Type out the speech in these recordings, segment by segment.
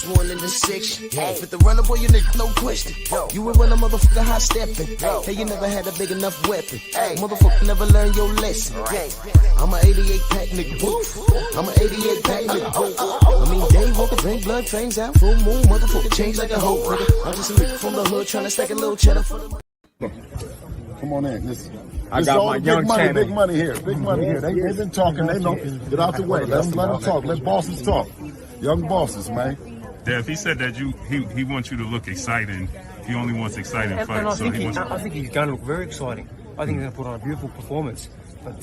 first one in the section. With the runner, boy, you nigga, no question. You would run a motherfucker high stepping. Hey, you never had a big enough weapon. Motherfucker never learned your lesson. I'm a 88 pack nigga. I'm a 88 pack nigga. I mean, day walker, drink blood, trains out, full moon, motherfucker, change like a hoe, nigga. I'm just a nigga from the hood trying to stack a little cheddar for the. Come on in. This I got my young channel. Big money here. Big money here. They've been talking. They know. Get out the way. Let them talk. Let bosses talk. Young bosses, man. Dev, he said that he wants you to look exciting. He only wants exciting fights. I think he's going to look very exciting. I think he's going to put on a beautiful performance. But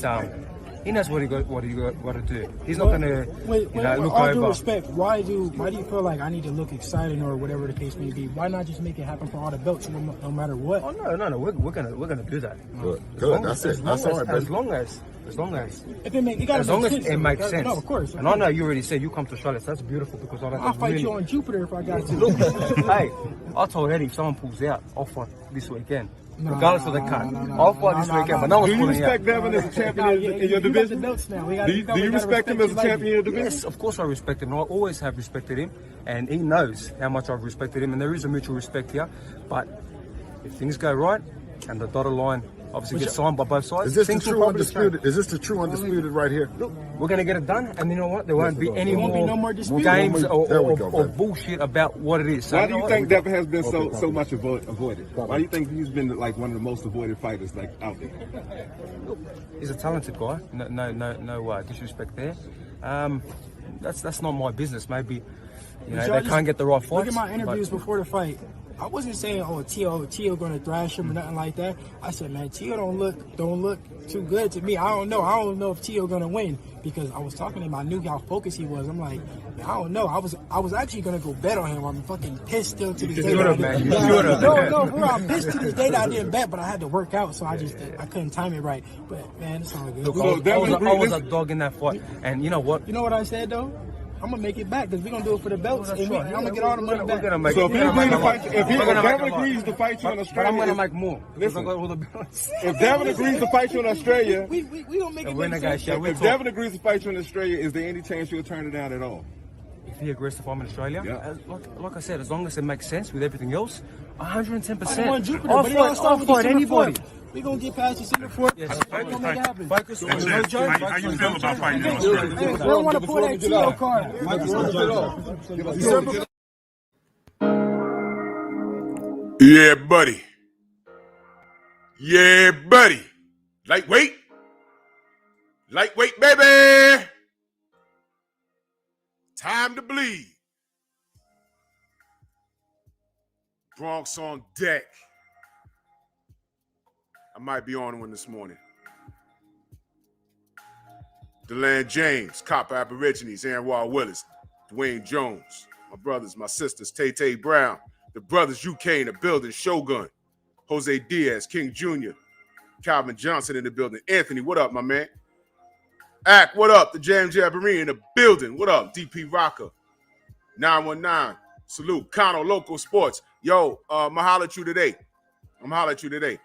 he knows what he got to do. He's not going to look all over. Due respect, why do you feel like I need to look exciting or whatever the case may be? Why not just make it happen for all the belts no matter what? Oh no, we're gonna do that. Good. That's it. That's all right, as long as if it makes sense. No, of course. And I know you already said you come to Charlotte. So that's beautiful because I'll fight you on Jupiter if I got to. Look, hey, I told Eddie if someone pulls out, I'll fight this weekend. Regardless of the cut. I'll fight this weekend, but no one's pulling out. Do you respect Devin as a champion in your division? Do you respect him as a champion in your division? Yes, of course I respect him. I always have respected him, and he knows how much I've respected him, and there is a mutual respect here. But if things go right, and the dotted line obviously gets signed by both sides, is this the true undisputed? Is this the true undisputed right here? Look, we're going to get it done, and you know what? There won't be any more dispute. games or bullshit about what it is. So why do you think Devin has been so much avoided? Why do you think he's been like one of the most avoided fighters like out there? Look, he's a talented guy. No disrespect there. That's not my business. Maybe they can't get the right fights. Look at my interviews before the fight. I wasn't saying, Tio gonna thrash him or nothing like that. I said, man, Tio don't look too good to me. I don't know if Tio gonna win because I was talking to him. I knew how focused he was. I'm like, man, I don't know. I was actually gonna go bet on him. I'm fucking pissed still to this day. No, bro, I'm pissed to this day that I didn't bet, but I had to work out, so I couldn't time it right. But man, it's all good. Look, I was a dog in that fight, and you know what? You know what I said though? I'm gonna make it back because we're gonna do it for the belts. And I'm gonna get all the money back. So if Devin agrees to fight you in Australia, I'm gonna make more. Listen, if Devin agrees to fight you in Australia, we don't make it. If Devin agrees to fight you in Australia, is there any chance you'll turn it down at all? If he agrees to fight in Australia, like I said, as long as it makes sense with everything else, 110%. I want Jupiter, I'll fight anybody. We're going to get past the center fort. Yes. We're going to make it happen. How you feel about fighting in Australia? We don't want to pull that Tio card. Yeah, buddy. Yeah, buddy. Lightweight. Lightweight, baby. Time to bleed. Bronx on deck. I might be on one this morning. DeLand James, Copper Aborigines, Anwar Willis, Dwayne Jones, my brothers, my sisters, Tay Brown, the brothers UK in the building, Shogun, Jose Diaz, King Jr., Calvin Johnson in the building. Anthony, what up, my man? Ack, what up? The James Jabberine in the building. What up? DP Rocker, 919. Salute. Kano Local Sports. Yo, I'm going to holler at you today.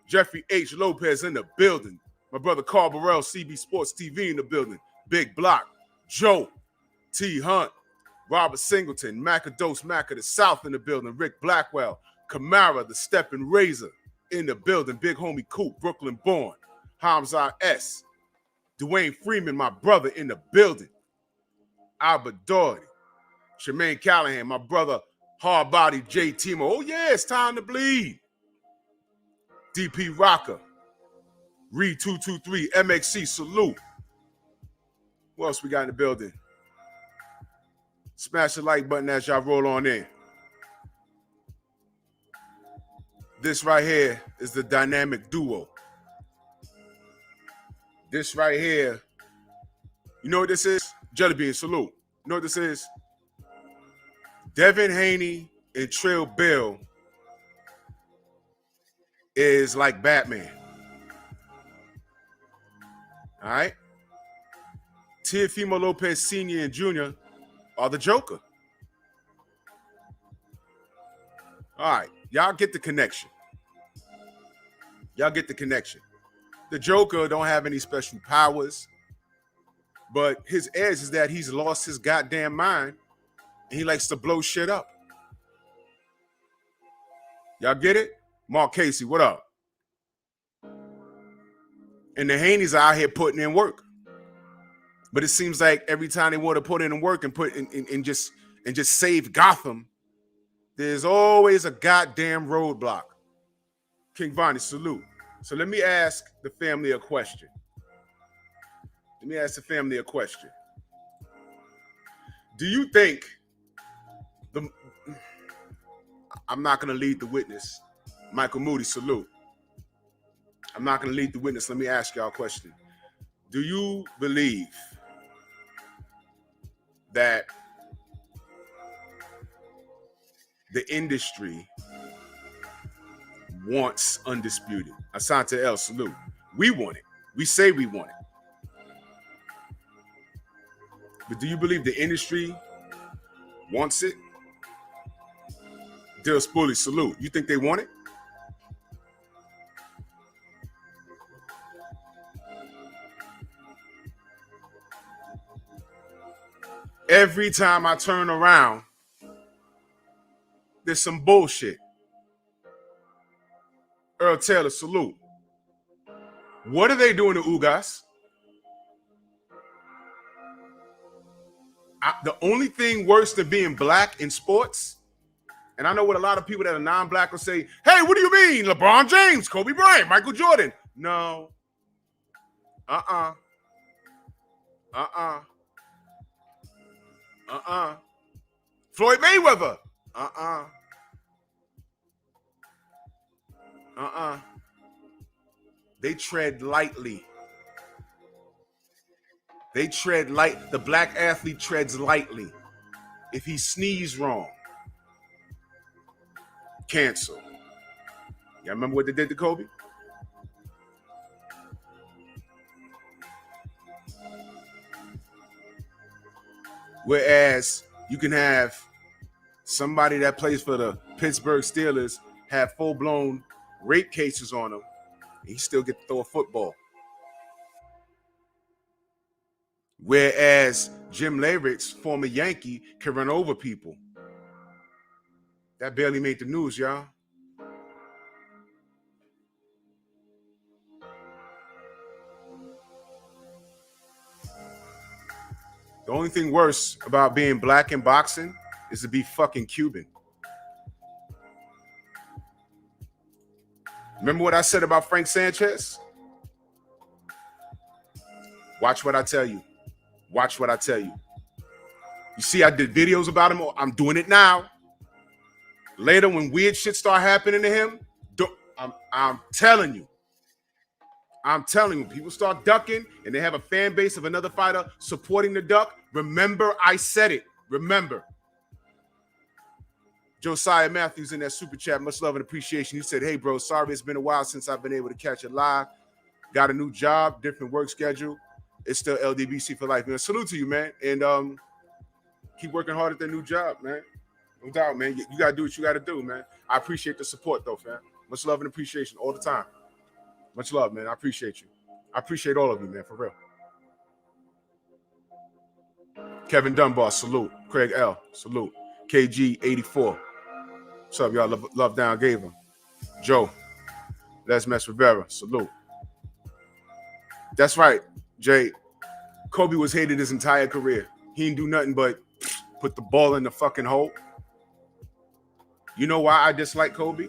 Jeffrey H. Lopez in the building. My brother Carl Burrell, CB Sports TV in the building. Big Block. Joe. T. Hunt. Robert Singleton. Macados Maca the South in the building. Rick Blackwell. Camara, the Steppin' Razor in the building. Big homie Coop, Brooklyn born. Hamza S. Dwayne Freeman, my brother in the building. Albert Doherty. Tremaine Callahan, my brother, hard body J. Timo. Oh, yeah, it's time to bleed. DP Rocker. Reed 223, MXC, salute. What else we got in the building? Smash the like button as y'all roll on in. This right here is the dynamic duo. This right here, you know what this is? Jelly Bean, salute. You know what this is? Devin Haney and Trill Bill is like Batman. All right? Teofimo Lopez Sr. and Jr. are the Joker. All right. Y'all get the connection. The Joker don't have any special powers, but his edge is that he's lost his goddamn mind And he likes to blow shit up. Y'all get it? Mark Casey, what up? And the Haneys are out here putting in work. But it seems like every time they want to put in work and put in just save Gotham, there's always a goddamn roadblock. King Vonnie, salute. So let me ask the family a question. Do you think I'm not going to lead the witness. Michael Moody, salute. I'm not going to lead the witness. Let me ask y'all a question. Do you believe that the industry wants Undisputed? Asante El, salute. We want it. We say we want it. But do you believe the industry wants it? Dale Spoolie, salute. You think they want it? Every time I turn around, there's some bullshit. Earl Taylor, salute. What are they doing to Ugas? The only thing worse than being black in sports, and I know what a lot of people that are non-black will say, hey, what do you mean? LeBron James, Kobe Bryant, Michael Jordan. No. Floyd Mayweather. They tread lightly. They tread light. The black athlete treads lightly. If he sneezes wrong, cancel. Y'all remember what they did to Kobe? Whereas you can have somebody that plays for the Pittsburgh Steelers have full-blown rape cases on him, and he still get to throw a football. Whereas Jim Leyritz, former Yankee, can run over people. That barely made the news, y'all. The only thing worse about being black in boxing is to be fucking Cuban. Remember what I said about Frank Sanchez? Watch what I tell you. Watch what I tell you. You see, I did videos about him. I'm doing it now. Later, when weird shit start happening to him, I'm telling you. I'm telling you, people start ducking and they have a fan base of another fighter supporting the duck. Remember, I said it. Remember. Josiah Matthews in that super chat, much love and appreciation. He said, hey, bro, sorry it's been a while since I've been able to catch it live. Got a new job, different work schedule. It's still LDBC for life, man. Salute to you, man. And keep working hard at that new job, man. No doubt, man. You got to do what you got to do, man. I appreciate the support, though, fam. Much love and appreciation all the time. Much love, man. I appreciate you. I appreciate all of you, man, for real. Kevin Dunbar, salute. Craig L, salute. KG84. What's up, y'all? Love down gave him. Joe. Let's mess Rivera. Salute. That's right, Jay. Kobe was hated his entire career. He didn't do nothing but put the ball in the fucking hole. You know why I dislike Kobe?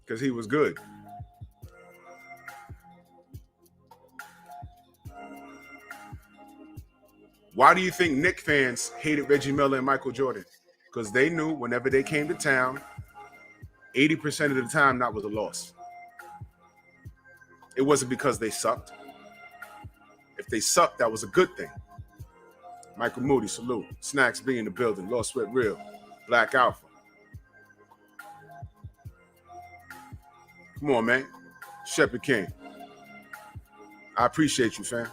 Because he was good. Why do you think Knicks fans hated Reggie Miller and Michael Jordan? Because they knew whenever they came to town, 80% of the time that was a loss. It wasn't because they sucked. If they sucked, that was a good thing. Michael Moody, salute. Snacks B in the building. Lost Sweat Real. Black Alpha. Come on, man. Shepherd King. I appreciate you, fam.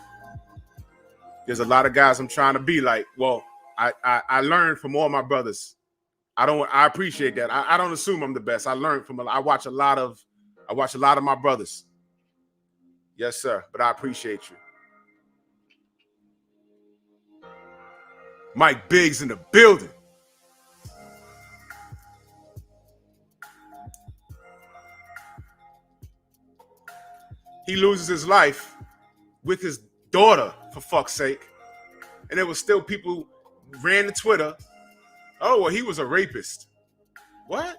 There's a lot of guys I'm trying to be like. Well, I learned from all my brothers. I appreciate that. I don't assume I'm the best. I learned from I watch a lot of my brothers. Yes, sir. But I appreciate you. Mike Biggs in the building. He loses his life with his daughter, for fuck's sake. And there was still people who ran to Twitter. Oh, well, he was a rapist. What?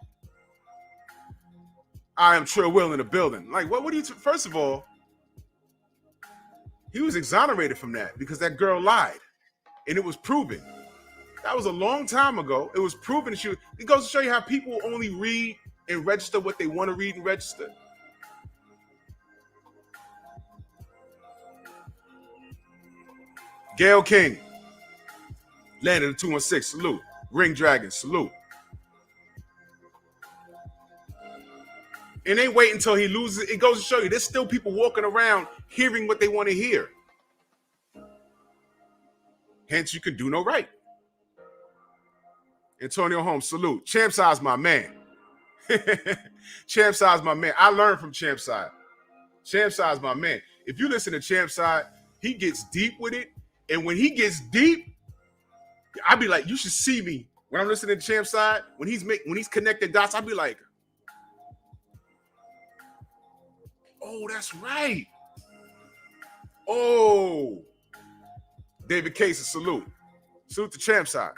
I am Trill Will in the building. Like, what do you... First of all, he was exonerated from that because that girl lied. And it was proven. That was a long time ago. It was proven. It goes to show you how people only read and register what they want to read and register. Gail King. Landed a 216. Salute. Ring Dragon. Salute. And they wait until he loses. It goes to show you there's still people walking around hearing what they want to hear. Hence, you can do no right. Antonio Holmes, salute. Champ Size, my man. Champ Size, my man. I learned from Champ Size. Champ Size, my man. If you listen to Champ Size, he gets deep with it. And when he gets deep, I'd be like, you should see me. When I'm listening to Champ Size, when he's connecting dots, I'd be like, oh, that's right. Oh. David Case, salute. Salute to Champ Side.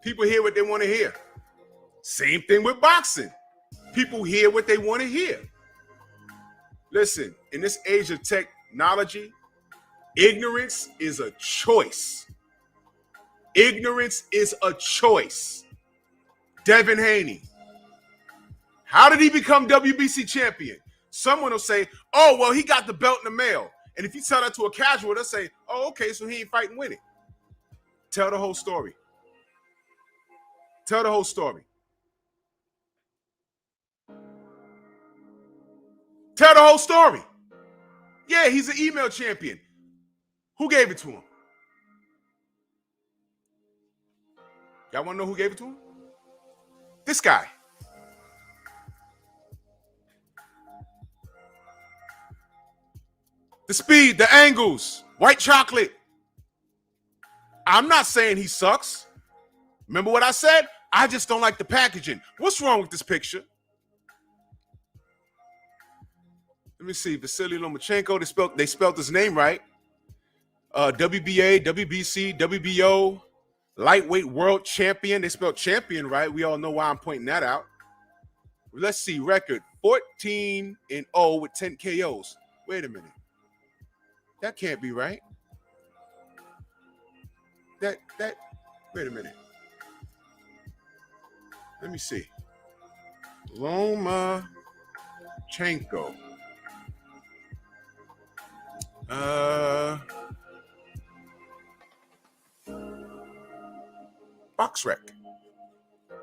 People hear what they want to hear. Same thing with boxing. People hear what they want to hear. Listen, in this age of technology, ignorance is a choice. Ignorance is a choice. Devin Haney. How did he become WBC champion? Someone will say, oh, well, he got the belt in the mail. And if you tell that to a casual, they'll say, oh, okay, so he ain't fighting with it. Tell the whole story. Tell the whole story. Tell the whole story. Yeah, he's an email champion. Who gave it to him? Y'all want to know who gave it to him? This guy. The speed, the angles, white chocolate. I'm not saying he sucks. Remember what I said? I just don't like the packaging. What's wrong with this picture? Let me see. Vasily Lomachenko. They spelled his name right. WBA, WBC, WBO, lightweight world champion. They spelled champion right. We all know why I'm pointing that out. Let's see. Record 14-0 with 10 KOs. Wait a minute. That can't be right. Wait a minute. Let me see. Lomachenko. Box rec.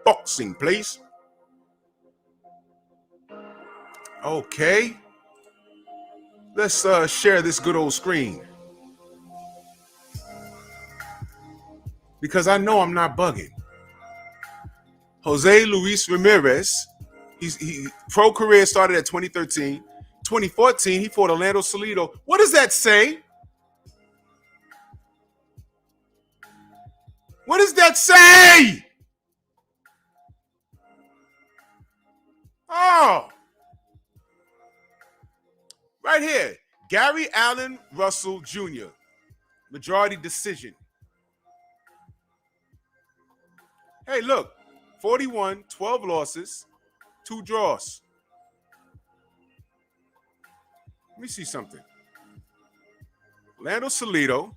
Boxing, please. Okay. Let's share this good old screen. Because I know I'm not bugging. Jose Luis Ramirez, he pro career started at 2013. 2014, he fought Orlando Salido. What does that say? What does that say? Oh. Right here, Gary Allen Russell Jr., majority decision. Hey, look, 41, 12 losses, 2 draws. Let me see something. Orlando Salido.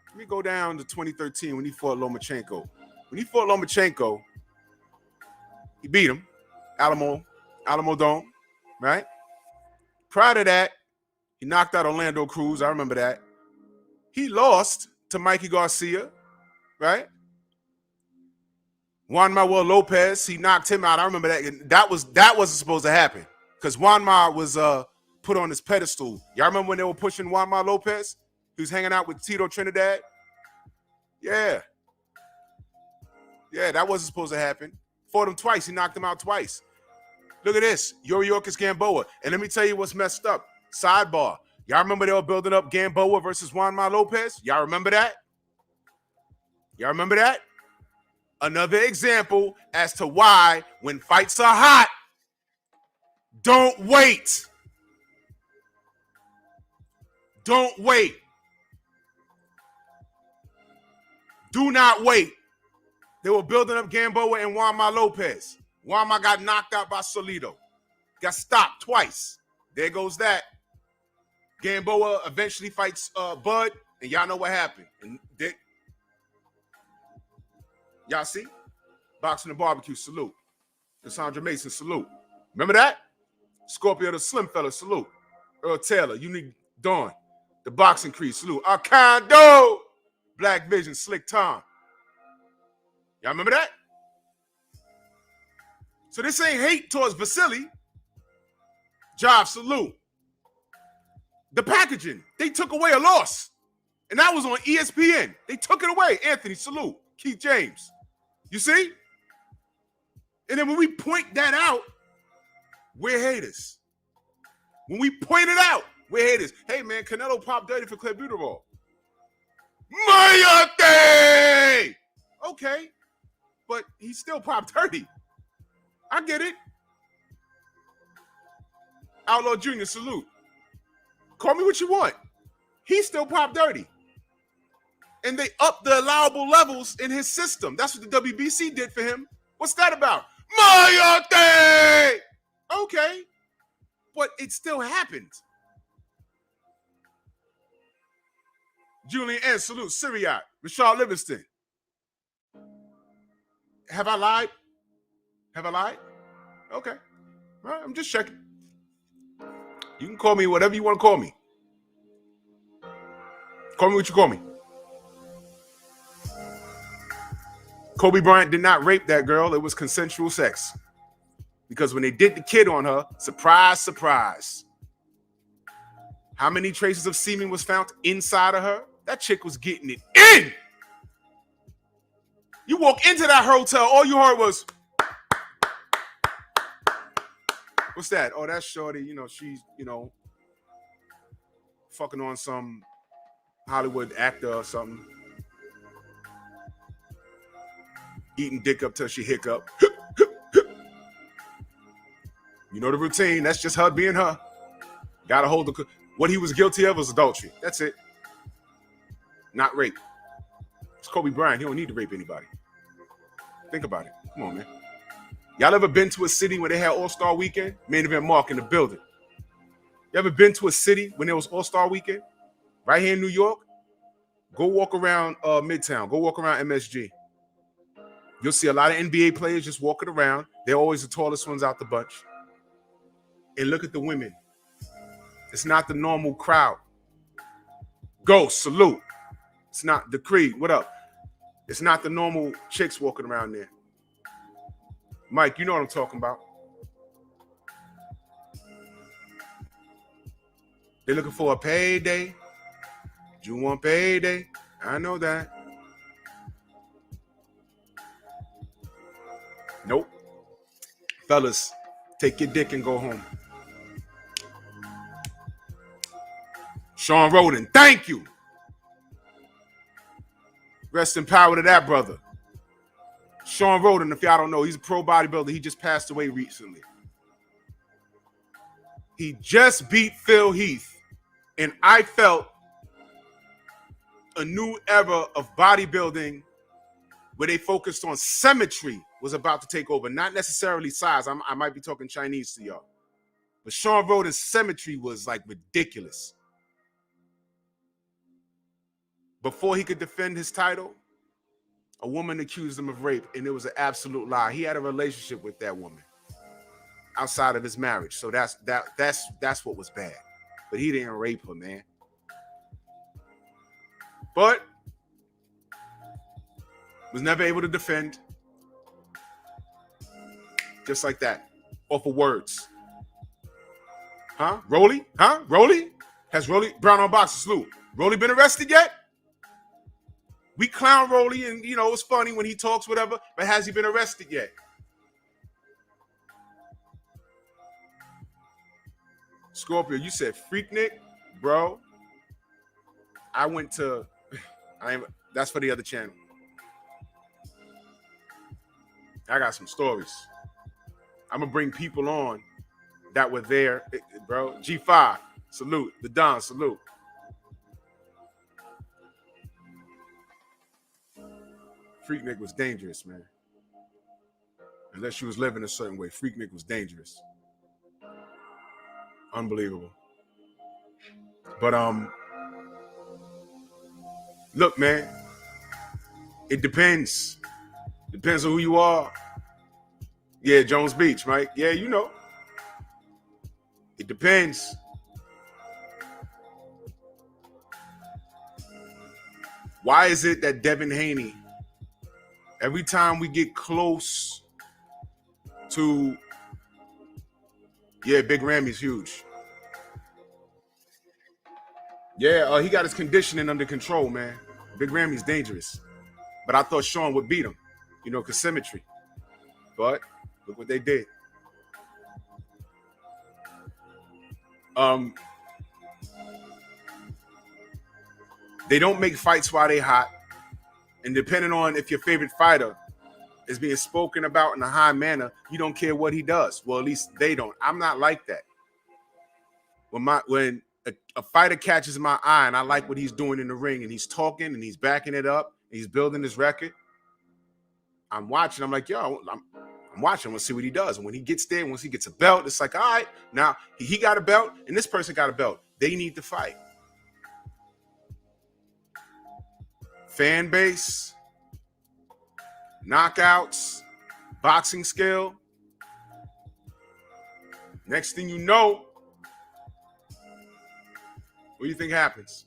Let me go down to 2013 when he fought Lomachenko. When he fought Lomachenko, he beat him. Alamo Dome, right? Prior to that, he knocked out Orlando Cruz. I remember that. He lost to Mikey Garcia, right? Juan Manuel Lopez, he knocked him out. I remember that. That wasn't supposed to happen because Juan Ma was put on this pedestal. Y'all remember when they were pushing Juan Ma Lopez? He was hanging out with Tito Trinidad. Yeah. Yeah, that wasn't supposed to happen. Fought him twice. He knocked him out twice. Look at this. Yuriorkis Gamboa. And let me tell you what's messed up. Sidebar. Y'all remember they were building up Gamboa versus Juan Ma Lopez? Y'all remember that? Y'all remember that? Another example as to why, when fights are hot, don't wait. Don't wait. Do not wait. They were building up Gamboa and Juan Ma Lopez. Juan Ma got knocked out by Salido. Got stopped twice. There goes that. Gamboa eventually fights Bud, and y'all know what happened. And y'all see? Boxing and barbecue, salute. Cassandra Mason, salute. Remember that? Scorpio the Slim Fella, salute. Earl Taylor, Unique Dawn. The Boxing Creed, salute. Arcando, Black Vision, Slick Tom. Y'all remember that? So this ain't hate towards Vasily. Job, salute. The packaging, they took away a loss. And that was on ESPN. They took it away. Anthony, salute. Keith James. You see? And then when we point that out, we're haters. When we point it out, we're haters. Hey, man, Canelo popped dirty for clenbuterol. Mayate! Okay. But he still popped dirty. I get it. Outlaw Jr., salute. Call me what you want. He still popped dirty. And they upped the allowable levels in his system. That's what the WBC did for him. What's that about? Mayate! Okay. But it still happened. Julian N., salute. Syriac. Rashard Livingston. Have I lied? Have I lied? Okay. All right, I'm just checking. You can call me whatever you want to call me. Call me what you call me. Kobe Bryant did not rape that girl. It was consensual sex. Because when they did the kid on her, surprise, surprise. How many traces of semen was found inside of her? That chick was getting it in. You walk into that hotel, all you heard was, what's that? Oh, that's Shorty. You know, she's, fucking on some Hollywood actor or something. Eating dick up till she hiccup. You know the routine. That's just her being her. Gotta hold the... What he was guilty of was adultery. That's it. Not rape. It's Kobe Bryant. He don't need to rape anybody. Think about it. Come on, man. Y'all ever been to a city where they had All-Star Weekend? Main Event Mark in the building. You ever been to a city when there was All-Star Weekend? Right here in New York? Go walk around Midtown. Go walk around MSG. You'll see a lot of NBA players just walking around. They're always the tallest ones out the bunch. And look at the women. It's not the normal crowd. Ghost, salute. It's not the Creed. What up? It's not the normal chicks walking around there. Mike, you know what I'm talking about. They're looking for a payday. You want payday? I know that. Nope. Fellas, take your dick and go home. Sean Roden, thank you. Rest in power to that brother. Sean Roden, if y'all don't know, he's a pro bodybuilder. He just passed away recently. He just beat Phil Heath. And I felt a new era of bodybuilding where they focused on symmetry was about to take over. Not necessarily size. I might be talking Chinese to y'all. But Sean Roden's symmetry was like ridiculous. Before he could defend his title, a woman accused him of rape, and it was an absolute lie. He had a relationship with that woman outside of his marriage. So that's what was bad. But he didn't rape her, man. But was never able to defend. Just like that. Off of words. Huh? Rolly? Huh? Rolly? Has Rolly Brown on box salute? Rolly been arrested yet? We clown Rolly, and it's funny when he talks, whatever, but has he been arrested yet? Scorpio, you said Freaknik, bro. I went to, that's for the other channel. I got some stories. I'm gonna bring people on that were there, bro. G5, salute. The Don, salute. Freaknik was dangerous, man. Unless you was living a certain way, Freaknik was dangerous. Unbelievable. But look, man, it depends. Depends on who you are. Yeah, Jones Beach, Mike. Yeah, you know. It depends. Why is it that Devin Haney, every time we get close to, yeah, Big Rammy's huge. Yeah, he got his conditioning under control, man. Big Rammy's dangerous. But I thought Sean would beat him, you know, because symmetry. But look what they did. They don't make fights while they hot. And depending on if your favorite fighter is being spoken about in a high manner, you don't care what he does. Well, at least they don't. I'm not like that. When a fighter catches my eye and I like what he's doing in the ring and he's talking and he's backing it up, and he's building his record, I'm watching. I'm like, yo, I'm watching. I want to see what he does. And when he gets there, once he gets a belt, it's like, all right, now he got a belt and this person got a belt. They need to fight. Fan base, knockouts, boxing skill. Next thing you know, what do you think happens?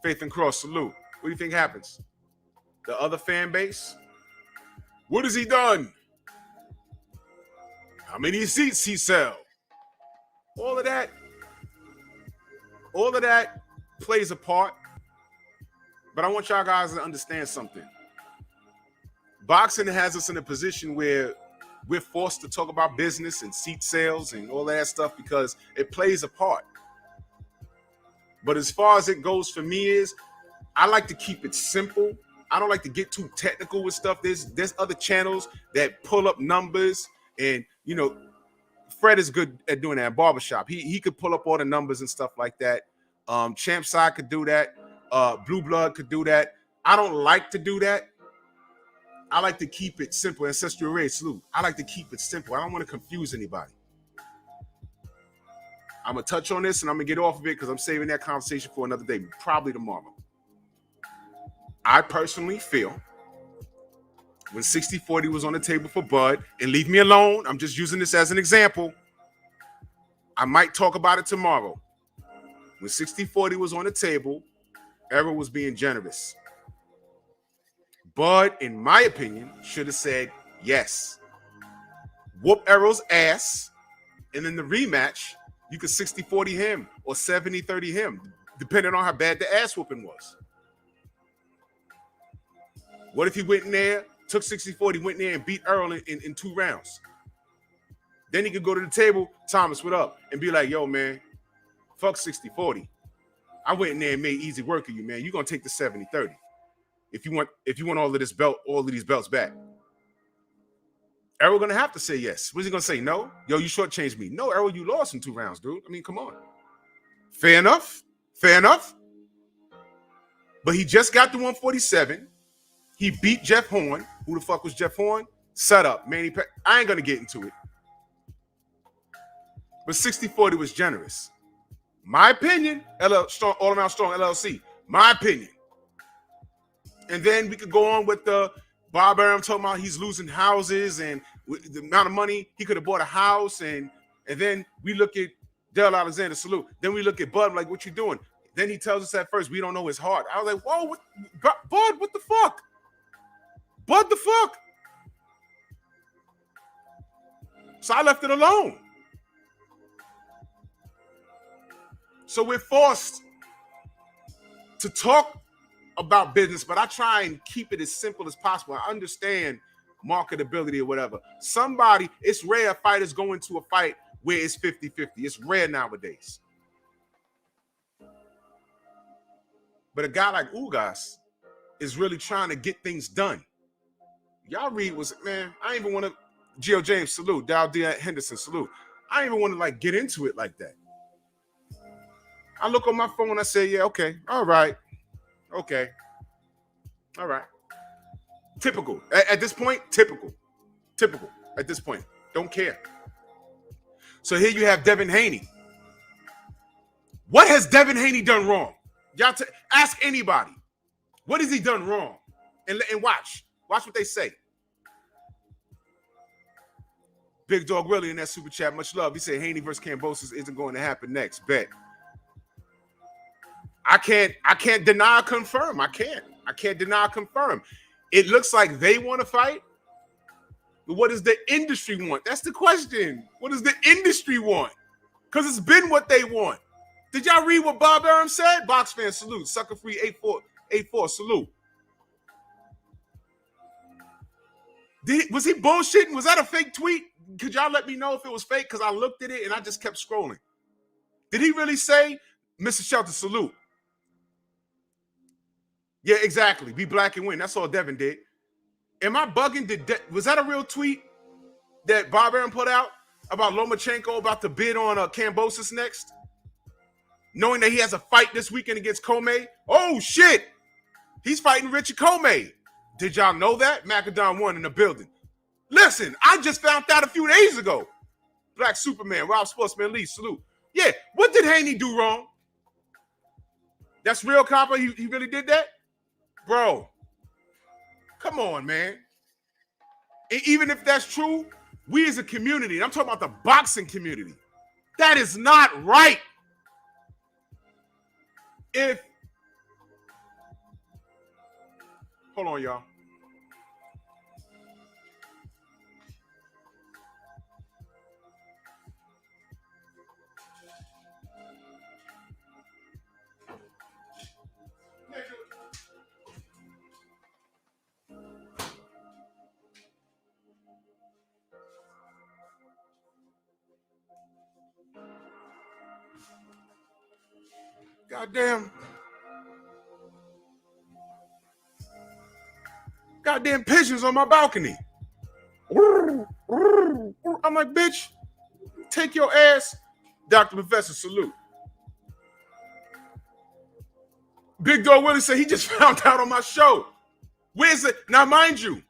Faith and Cross, salute. What do you think happens? The other fan base? What has he done? How many seats he sell? All of that plays a part. But I want y'all guys to understand something. Boxing has us in a position where we're forced to talk about business and seat sales and all that stuff because it plays a part. But as far as it goes for me is, I like to keep it simple. I don't like to get too technical with stuff. There's other channels that pull up numbers and, you know, Fred is good at doing that. Barbershop. He could pull up all the numbers and stuff like that. Champ Side could do that. Blue Blood could do that. I don't like to do that. I like to keep it simple. Ancestral Ray, salute. I like to keep it simple. I don't want to confuse anybody. I'm going to touch on this and I'm going to get off of it because I'm saving that conversation for another day, probably tomorrow. I personally feel when 60-40 was on the table for Bud, and leave me alone, I'm just using this as an example. I might talk about it tomorrow. When 60-40 was on the table, Errol was being generous. Bud, in my opinion, should have said yes. Whoop Errol's ass, and in the rematch, you could 60-40 him or 70-30 him, depending on how bad the ass whooping was. What if he went in there, took 60-40, went in there and beat Errol in 2 rounds? Then he could go to the table, Thomas, what up? And be like, yo, man, fuck 60-40. I went in there and made easy work of you, man. You're gonna take the 70-30. If you want all of these belts back. Errol gonna have to say yes. What's he gonna say? No? Yo, you shortchanged me. No, Errol, you lost in 2 rounds, dude. I mean, come on. Fair enough. Fair enough. But he just got to 147. He beat Jeff Horn. Who the fuck was Jeff Horn? Set up. Manny I ain't gonna get into it. But 60-40 was generous. My opinion, strong, all around strong LLC. My opinion. And then we could go on with the Bob Arum talking about he's losing houses and the amount of money he could have bought a house. And then we look at Dale Alexander, salute. Then we look at Bud, like, what you doing? Then he tells us at first, we don't know his heart. I was like, whoa, Bud, what the fuck? Bud, the fuck? So I left it alone. So we're forced to talk about business, but I try and keep it as simple as possible. I understand marketability or whatever. It's rare fighters go into a fight where it's 50-50. It's rare nowadays. But a guy like Ugas is really trying to get things done. Y'all read was, man, I ain't even want to, Gio James, salute. Dow D. Henderson, salute. I ain't even want to like get into it like that. I look on my phone, I say, yeah, okay, all right, okay, all right. Typical. At this point, typical. At this point, don't care. So here you have Devin Haney. What has Devin Haney done wrong? Y'all ask anybody. What has he done wrong? And watch what they say. Big Dog Willie in that super chat, much love. He said Haney versus Kambosos isn't going to happen next. Bet. I can't deny or confirm. I can't deny or confirm. It looks like they want to fight. But what does the industry want? That's the question. What does the industry want? Because it's been what they want. Did y'all read what Bob Arum said? Box fan, salute. Sucker free 8484, salute. Was he bullshitting? Was that a fake tweet? Could y'all let me know if it was fake? Because I looked at it and I just kept scrolling. Did he really say, Mr. Shelton, salute? Yeah, exactly. Be black and win. That's all Devin did. Am I bugging? Was that a real tweet that Bob Arum put out about Lomachenko about to bid on Kambosos next? Knowing that he has a fight this weekend against Comey? Oh, shit. He's fighting Richard Comey. Did y'all know that? Macadon won in the building. Listen, I just found out a few days ago. Black Superman, Rob Sportsman Lee, salute. Yeah, what did Haney do wrong? That's real, Copper? He really did that? Bro, come on, man. And even if that's true, we as a community, and I'm talking about the boxing community, that is not right. Hold on, y'all. Goddamn pigeons on my balcony. I'm like, bitch, take your ass. Dr. Professor, salute. Big Dog Willie said he just found out on my show. Where's it? Now, mind you,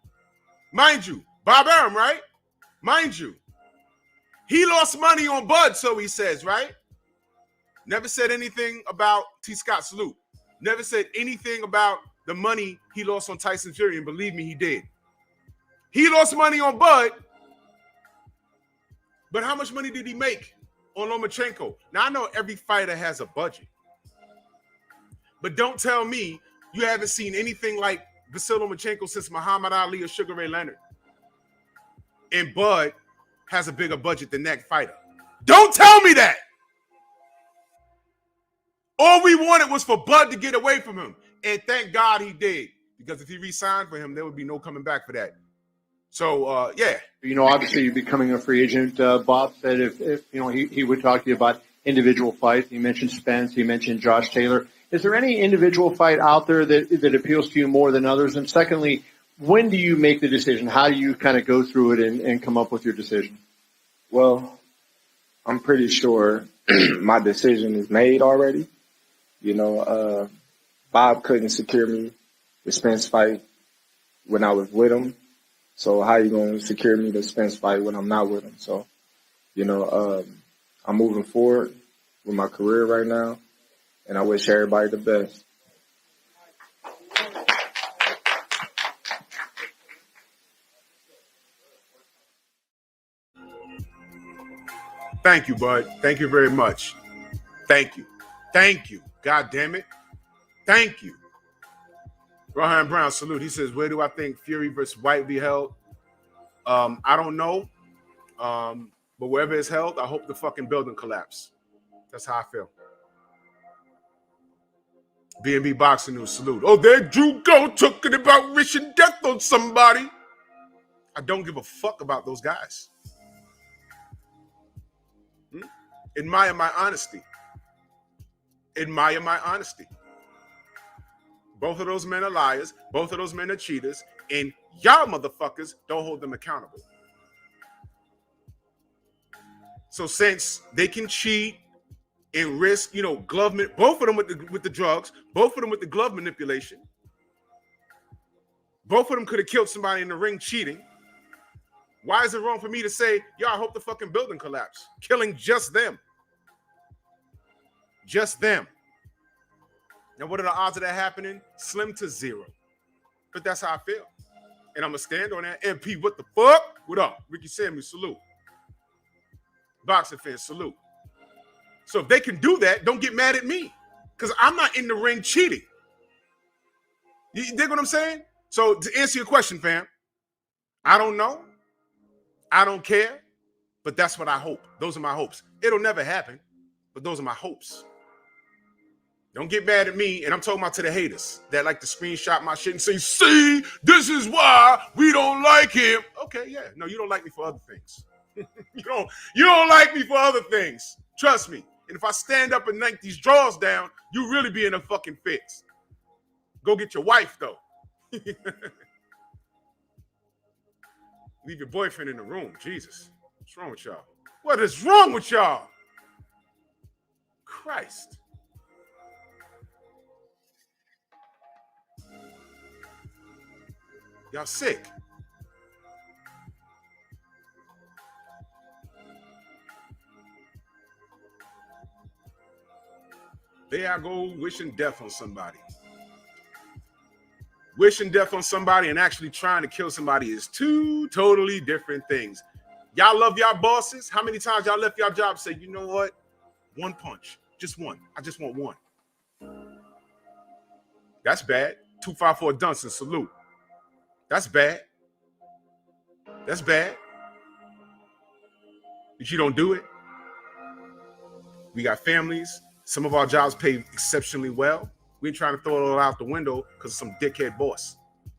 Bob Arum, right? Mind you, he lost money on Bud, so he says, right? Never said anything about T. Scott, salute. Never said anything about the money he lost on Tyson Fury, and believe me, he did. He lost money on Bud, but how much money did he make on Lomachenko? Now, I know every fighter has a budget, but don't tell me you haven't seen anything like Vasyl Lomachenko since Muhammad Ali or Sugar Ray Leonard. And Bud has a bigger budget than that fighter. Don't tell me that. All we wanted was for Bud to get away from him. And thank God he did. Because if he re-signed for him, there would be no coming back for that. So, yeah. You know, obviously you're becoming a free agent. Bob said if you know, he would talk to you about individual fights. He mentioned Spence. He mentioned Josh Taylor. Is there any individual fight out there that appeals to you more than others? And secondly, when do you make the decision? How do you kind of go through it and come up with your decision? Well, I'm pretty sure my decision is made already. You know, Bob couldn't secure me the Spence fight when I was with him. So how you going to secure me the Spence fight when I'm not with him? So, you know, I'm moving forward with my career right now, and I wish everybody the best. Thank you, Bud. Thank you very much. Thank you. Thank you. God damn it. Thank you. Rohan Brown, salute. He says, where do I think Fury versus White will be held? I don't know. But wherever it's held, I hope the fucking building collapse. That's how I feel. B&B Boxing News, salute. Oh, there you go, talking about wishing death on somebody. I don't give a fuck about those guys. Admire my honesty. Admire my honesty. Both of those men are liars. Both of those men are cheaters. And y'all motherfuckers don't hold them accountable. So since they can cheat and risk, glove, both of them with the drugs, both of them with the glove manipulation, both of them could have killed somebody in the ring cheating. Why is it wrong for me to say, yo, I hope the fucking building collapsed? Killing just them. Just them. Now, what are the odds of that happening? Slim to zero. But that's how I feel. And I'm going to stand on that. MP, what the fuck? What up? Ricky Samuel, salute. Boxing fans, salute. So if they can do that, don't get mad at me. Because I'm not in the ring cheating. You dig what I'm saying? So to answer your question, fam, I don't know. I don't care. But that's what I hope. Those are my hopes. It'll never happen. But those are my hopes. Don't get mad at me, and I'm talking about to the haters that like to screenshot my shit and say, see, this is why we don't like him. Okay, yeah. No, you don't like me for other things. you don't like me for other things. Trust me. And if I stand up and yank these drawers down, you really be in a fucking fix. Go get your wife, though. Leave your boyfriend in the room. Jesus. What's wrong with y'all? What is wrong with y'all? Christ. Y'all sick. There I go wishing death on somebody. Wishing death on somebody and actually trying to kill somebody is two totally different things. Y'all love y'all bosses? How many times y'all left y'all job and say, you know what? One punch. Just one. I just want one. That's bad. 254 Dunson, salute. That's bad. That's bad. But you don't do it. We got families. Some of our jobs pay exceptionally well. We ain't trying to throw it all out the window because of some dickhead boss.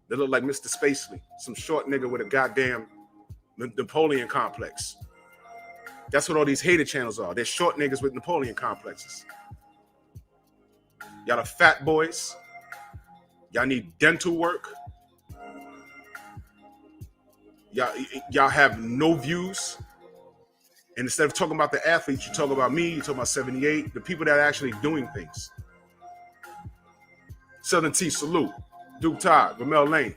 They look like Mr. Spacely, some short nigga with a goddamn Napoleon complex. That's what all these hater channels are. They're short niggas with Napoleon complexes. Y'all are fat boys. Y'all need dental work. Y'all have no views. And instead of talking about the athletes, you talk about me, you talk about 78, the people that are actually doing things. Southern T, salute. Duke Todd, Ramel Lane.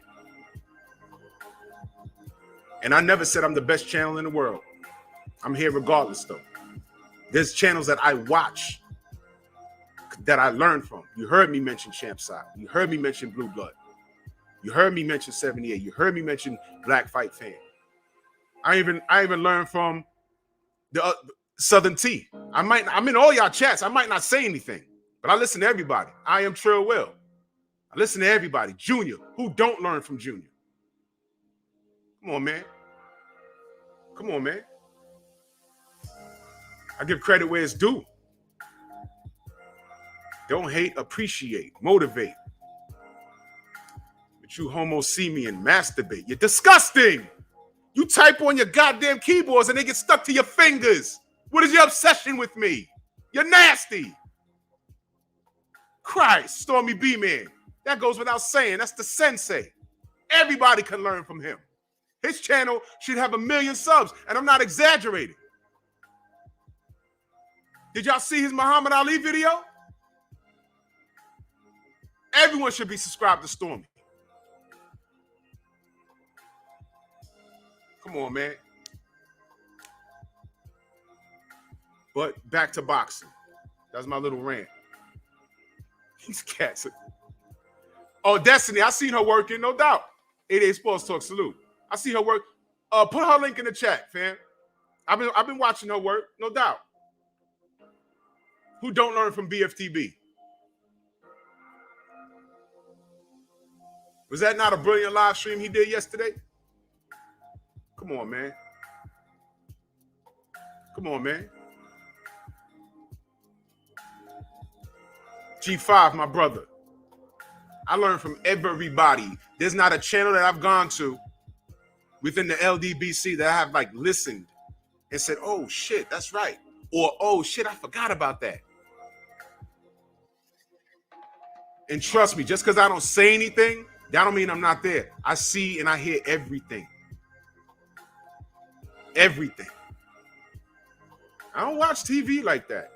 And I never said I'm the best channel in the world. I'm here regardless, though. There's channels that I watch that I learn from. You heard me mention Champside. You heard me mention Blue Blood. You heard me mention 78. You heard me mention Black Fight Fan. I even learned from the Southern T. I'm in all y'all chats. I might not say anything, but I listen to everybody. I am Trill Will. I listen to everybody. Junior, who don't learn from Junior? Come on, man. Come on, man. I give credit where it's due. Don't hate, appreciate, motivate. But you homo see me and masturbate. You're disgusting. You type on your goddamn keyboards and they get stuck to your fingers. What is your obsession with me? You're nasty. Christ, Stormy B-Man. That goes without saying. That's the sensei. Everybody can learn from him. His channel should have 1 million subs, and I'm not exaggerating. Did y'all see his Muhammad Ali video? Everyone should be subscribed to Stormy. Come on, man. But back to boxing. That's my little rant. These cats. Oh, Destiny, I seen her working, no doubt. 88 Sports Talk, salute. I see her work. Put her link in the chat, fam. I've been watching her work, no doubt. Who don't learn from BFTB? Was that not a brilliant live stream he did yesterday? Come on, man. Come on, man. G5, my brother. I learned from everybody. There's not a channel that I've gone to within the LDBC that I have like listened and said, oh shit, that's right. Or, oh shit, I forgot about that. And trust me, just because I don't say anything, that don't mean I'm not there. I see and I hear everything. Everything. I don't watch TV like that.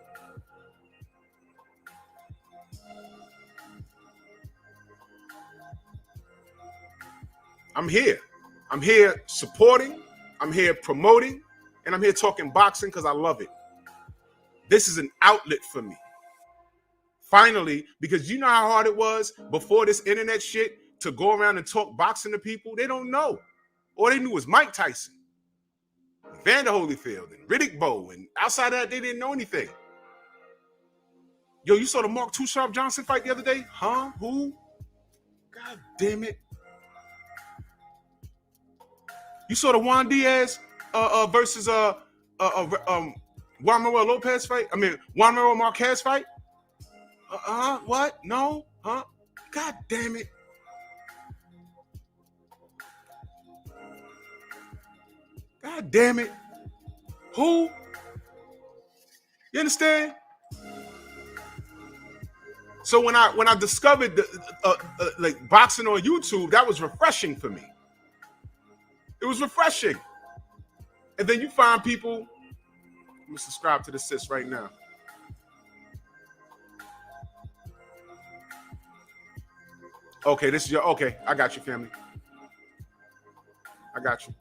I'm here. I'm here supporting. I'm here promoting. And I'm here talking boxing because I love it. This is an outlet for me. Finally, because you know how hard it was before this internet shit to go around and talk boxing to people? They don't know. All they knew was Mike Tyson, Vander Holyfield, and Riddick Bowe. And outside of that, they didn't know anything. Yo, you saw the Mark Too Sharp Johnson fight the other day? Huh? Who? God damn it. You saw the Juan Diaz versus Juan Manuel Lopez fight? I mean, Juan Manuel Marquez fight? What? No? Huh? God damn it. God damn it. Who? You understand? So when I discovered like boxing on YouTube, that was refreshing for me. It was refreshing. And then you find people. Let me subscribe to the sis right now. Okay, this is your, okay, I got you, family. I got you.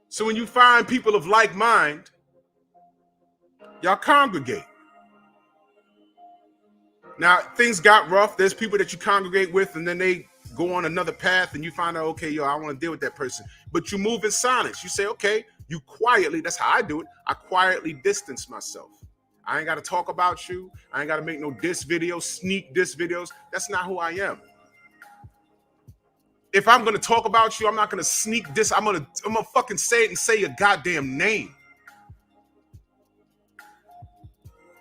So when you find people of like mind, y'all congregate. Now, things got rough. There's people that you congregate with, and then they go on another path, and you find out, okay, yo, I want to deal with that person. But you move in silence. You say, okay, you quietly, that's how I do it. I quietly distance myself. I ain't got to talk about you. I ain't got to make no diss videos, sneak diss videos. That's not who I am. If I'm going to talk about you, I'm not going to sneak diss. I'm going to fucking say it and say your goddamn name.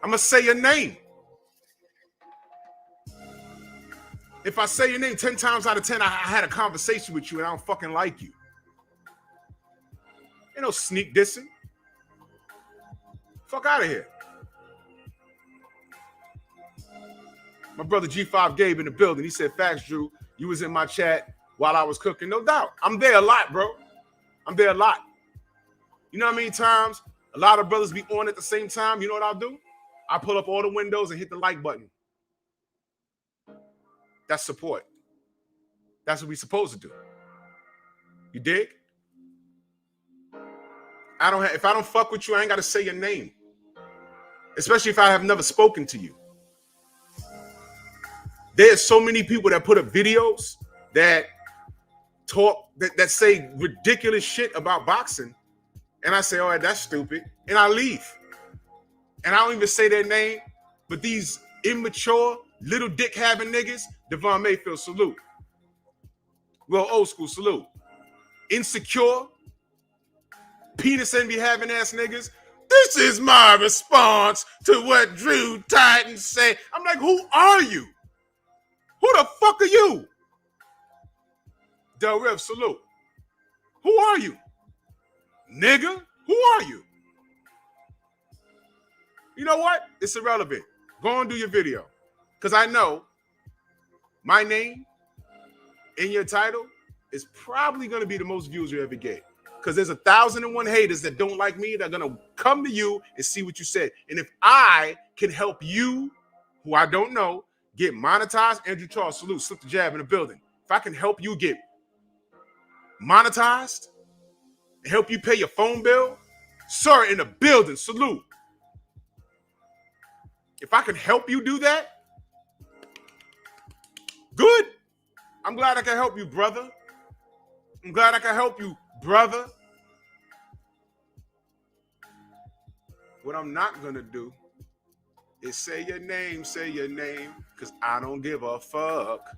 I'm going to say your name. If I say your name 10 times out of 10, I had a conversation with you and I don't fucking like you. Ain't no sneak dissing. Fuck out of here. My brother G5 Gabe in the building. He said, facts, Drew. You was in my chat while I was cooking. No doubt. I'm there a lot, bro. I'm there a lot. You know how many times a lot of brothers be on at the same time? You know what I'll do? I pull up all the windows and hit the like button. That's support. That's what we supposed to do. You dig? If I don't fuck with you, I ain't got to say your name. Especially if I have never spoken to you. There's so many people that put up videos that talk, that say ridiculous shit about boxing. And I say, all right, that's stupid. And I leave. And I don't even say their name. But these immature, little dick having niggas, Devon Mayfield, salute. Well, old school, salute. Insecure, penis envy having ass niggas. This is my response to what Drew Titan said. I'm like, who are you? Who the fuck are you? Del Rev, salute. Who are you? Nigga, who are you? You know what? It's irrelevant. Go and do your video. Because I know my name in your title is probably going to be the most views you ever get. Because there's 1,001 haters that don't like me that are going to come to you and see what you said. And if I can help you, who I don't know, get monetized, Andrew Charles, salute, slip the jab in the building. If I can help you get monetized and help you pay your phone bill, sir, in the building, salute. If I can help you do that, good. I'm glad I can help you, brother. I'm glad I can help you, brother. What I'm not going to do is say your name, because I don't give a fuck.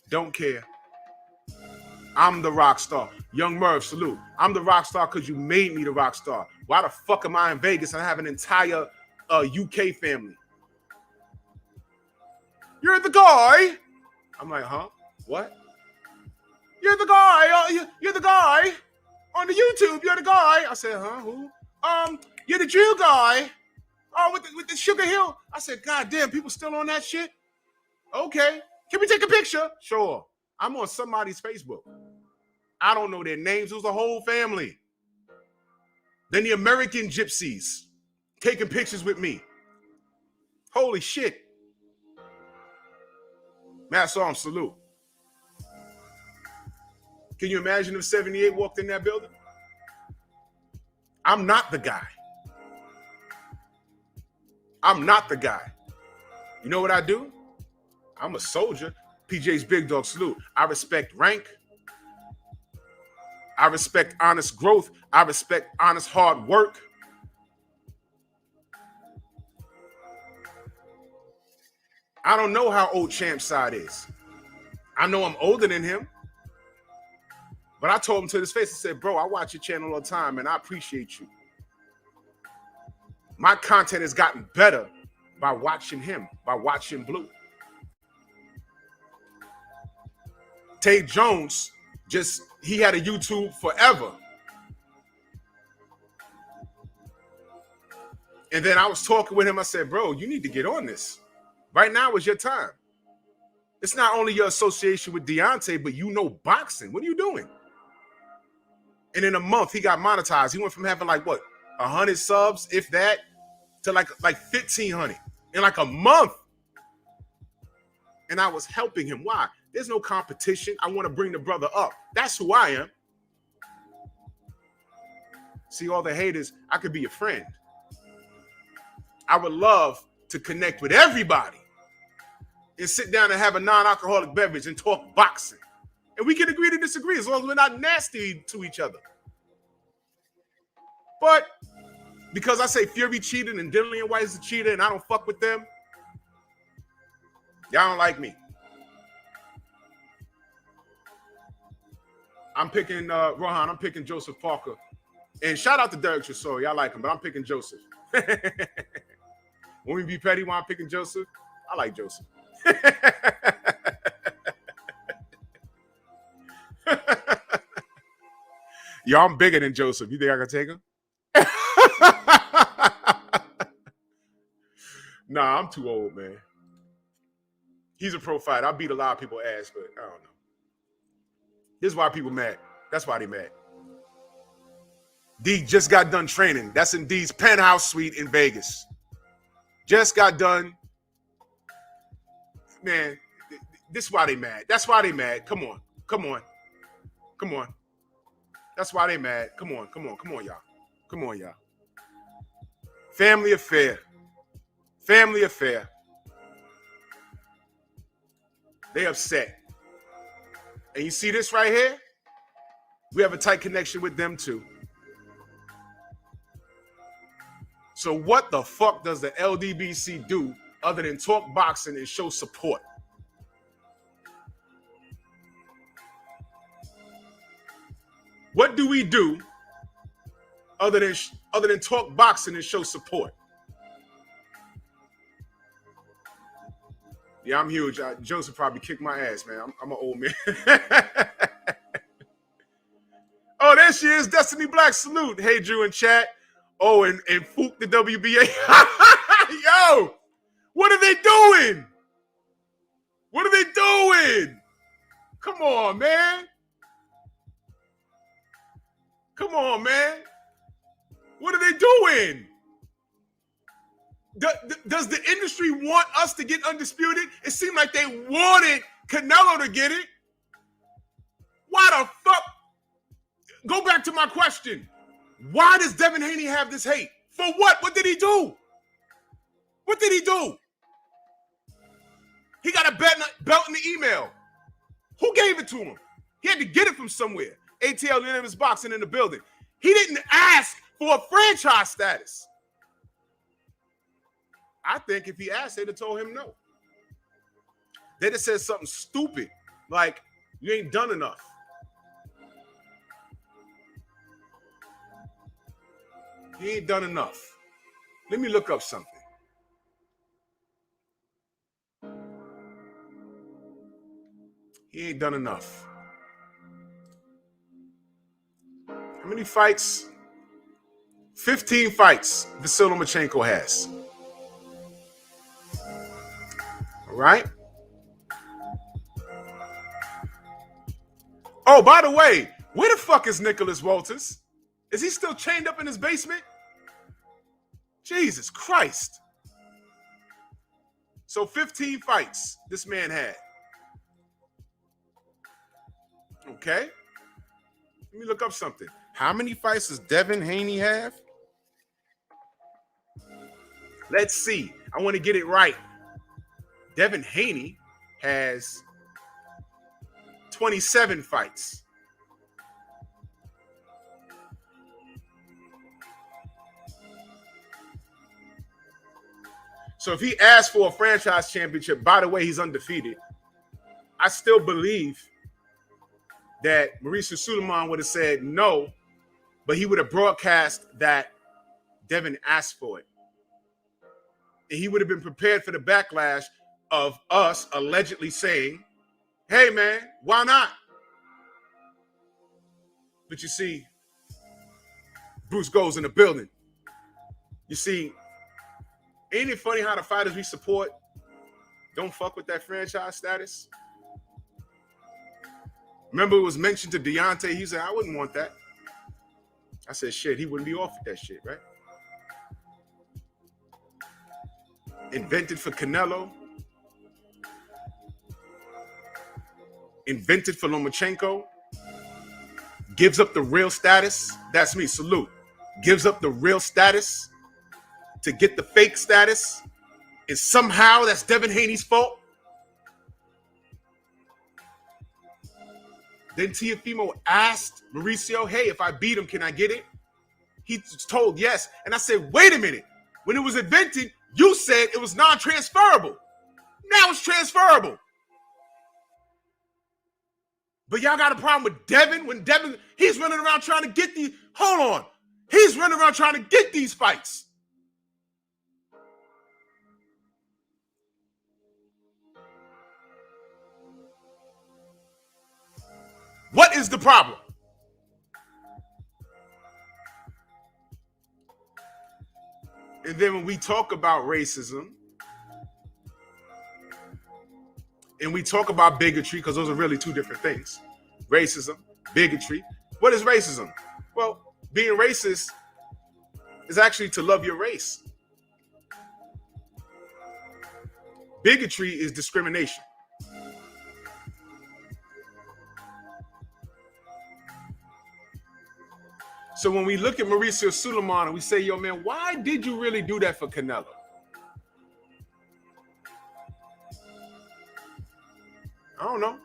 Don't care. I'm the rock star. Young Merv, salute. I'm the rock star because you made me the rock star. Why the fuck am I in Vegas and I have an entire UK family? You're the guy. I'm like, huh? What? You're the guy. You're the guy on the YouTube, you're the guy. I said, huh, who? You're the drill guy. Oh, with the Sugar Hill. I said, God damn, people still on that shit? Okay. Can we take a picture? Sure. I'm on somebody's Facebook. I don't know their names. It was the whole family. Then the American gypsies taking pictures with me. Holy shit. Matt Arm, salute. Can you imagine if 78 walked in that building? I'm not the guy. I'm not the guy. You know what I do? I'm a soldier. PJ's Big Dog, salute. I respect rank. I respect honest growth. I respect honest hard work. I don't know how old Champ's side is. I know I'm older than him. But I told him to his face, I said, bro, I watch your channel all the time, and I appreciate you. My content has gotten better by watching him, by watching Blue. Tate Jones, he had a YouTube forever. And then I was talking with him. I said, bro, you need to get on this. Right now is your time. It's not only your association with Deontay, but you know boxing. What are you doing? And in a month, he got monetized. He went from having like, what, 100 subs, if that, to like 1,500 in like a month. And I was helping him. Why? There's no competition. I want to bring the brother up. That's who I am. See, all the haters, I could be a friend. I would love to connect with everybody and sit down and have a non-alcoholic beverage and talk boxing. And we can agree to disagree as long as we're not nasty to each other. But because I say Fury cheated and Dillian White is a cheater and I don't fuck with them, y'all don't like me. I'm picking Rohan. I'm picking Joseph Parker. And shout out to Derek Chisori. I like him, but I'm picking Joseph. When we be petty while I'm picking Joseph, I like Joseph. Yo, I'm bigger than Joseph. You think I can take him? Nah, I'm too old, man. He's a pro fighter. I beat a lot of people's ass, but I don't know. This is why people mad. That's why they mad. D just got done training. That's in D's penthouse suite in Vegas. Just got done. Man, this is why they mad. That's why they mad. Come on. Come on. Come on. That's why they mad. Come on. Come on. Come on, y'all. Come on, y'all. Family affair. Family affair. They upset. And you see this right here? We have a tight connection with them too. So what the fuck does the LDBC do other than talk boxing and show support? What do we do other than talk boxing and show support? Yeah, I'm huge. Joseph probably kicked my ass, man. I'm an old man. Oh, there she is. Destiny Black, salute. Hey, Drew in chat. Oh, and Fook the WBA. Yo, what are they doing? What are they doing? Come on, man. Come on, man. What are they doing? Does the industry want us to get undisputed? It seemed like they wanted Canelo to get it. Why the fuck? Go back to my question. Why does Devin Haney have this hate? For what? What did he do? What did he do? He got a belt in the email. Who gave it to him? He had to get it from somewhere. ATL Unanimous Boxing in the building. He didn't ask for a franchise status. I think if he asked, they'd have told him no. They'd have said something stupid like, you ain't done enough. You ain't done enough. Let me look up something. He ain't done enough. How many fights? 15 fights Vasyl Lomachenko has. All right? Oh, by the way, where the fuck is Nicholas Walters? Is he still chained up in his basement? Jesus Christ. So 15 fights this man had. Okay. Let me look up something. How many fights does Devin Haney have? Let's see. I want to get it right. Devin Haney has 27 fights. So if he asked for a franchise championship, by the way, he's undefeated. I still believe that Mauricio Sulaiman would have said no, but he would have broadcast that Devin asked for it. And he would have been prepared for the backlash of us allegedly saying, hey, man, why not? But you see, Bruce goes in the building. You see, ain't it funny how the fighters we support don't fuck with that franchise status? Remember, it was mentioned to Deontay. He said, I wouldn't want that. I said, shit, he wouldn't be offered that shit, right? Invented for Canelo. Invented for Lomachenko. Gives up the real status. That's me, salute. Gives up the real status to get the fake status. And somehow that's Devin Haney's fault. Then Teofimo asked Mauricio, hey, if I beat him, can I get it? He told yes. And I said, wait a minute. When it was invented, you said it was non-transferable. Now it's transferable. But y'all got a problem with Devin? When Devin, he's running around trying to get these, hold on. He's running around trying to get these fights. What is the problem? And then when we talk about racism and we talk about bigotry, because those are really two different things. Racism, bigotry. What is racism? Well, being racist is actually to love your race. Bigotry is discrimination. So when we look at Mauricio Sulaiman and we say, yo, man, why did you really do that for Canelo? I don't know.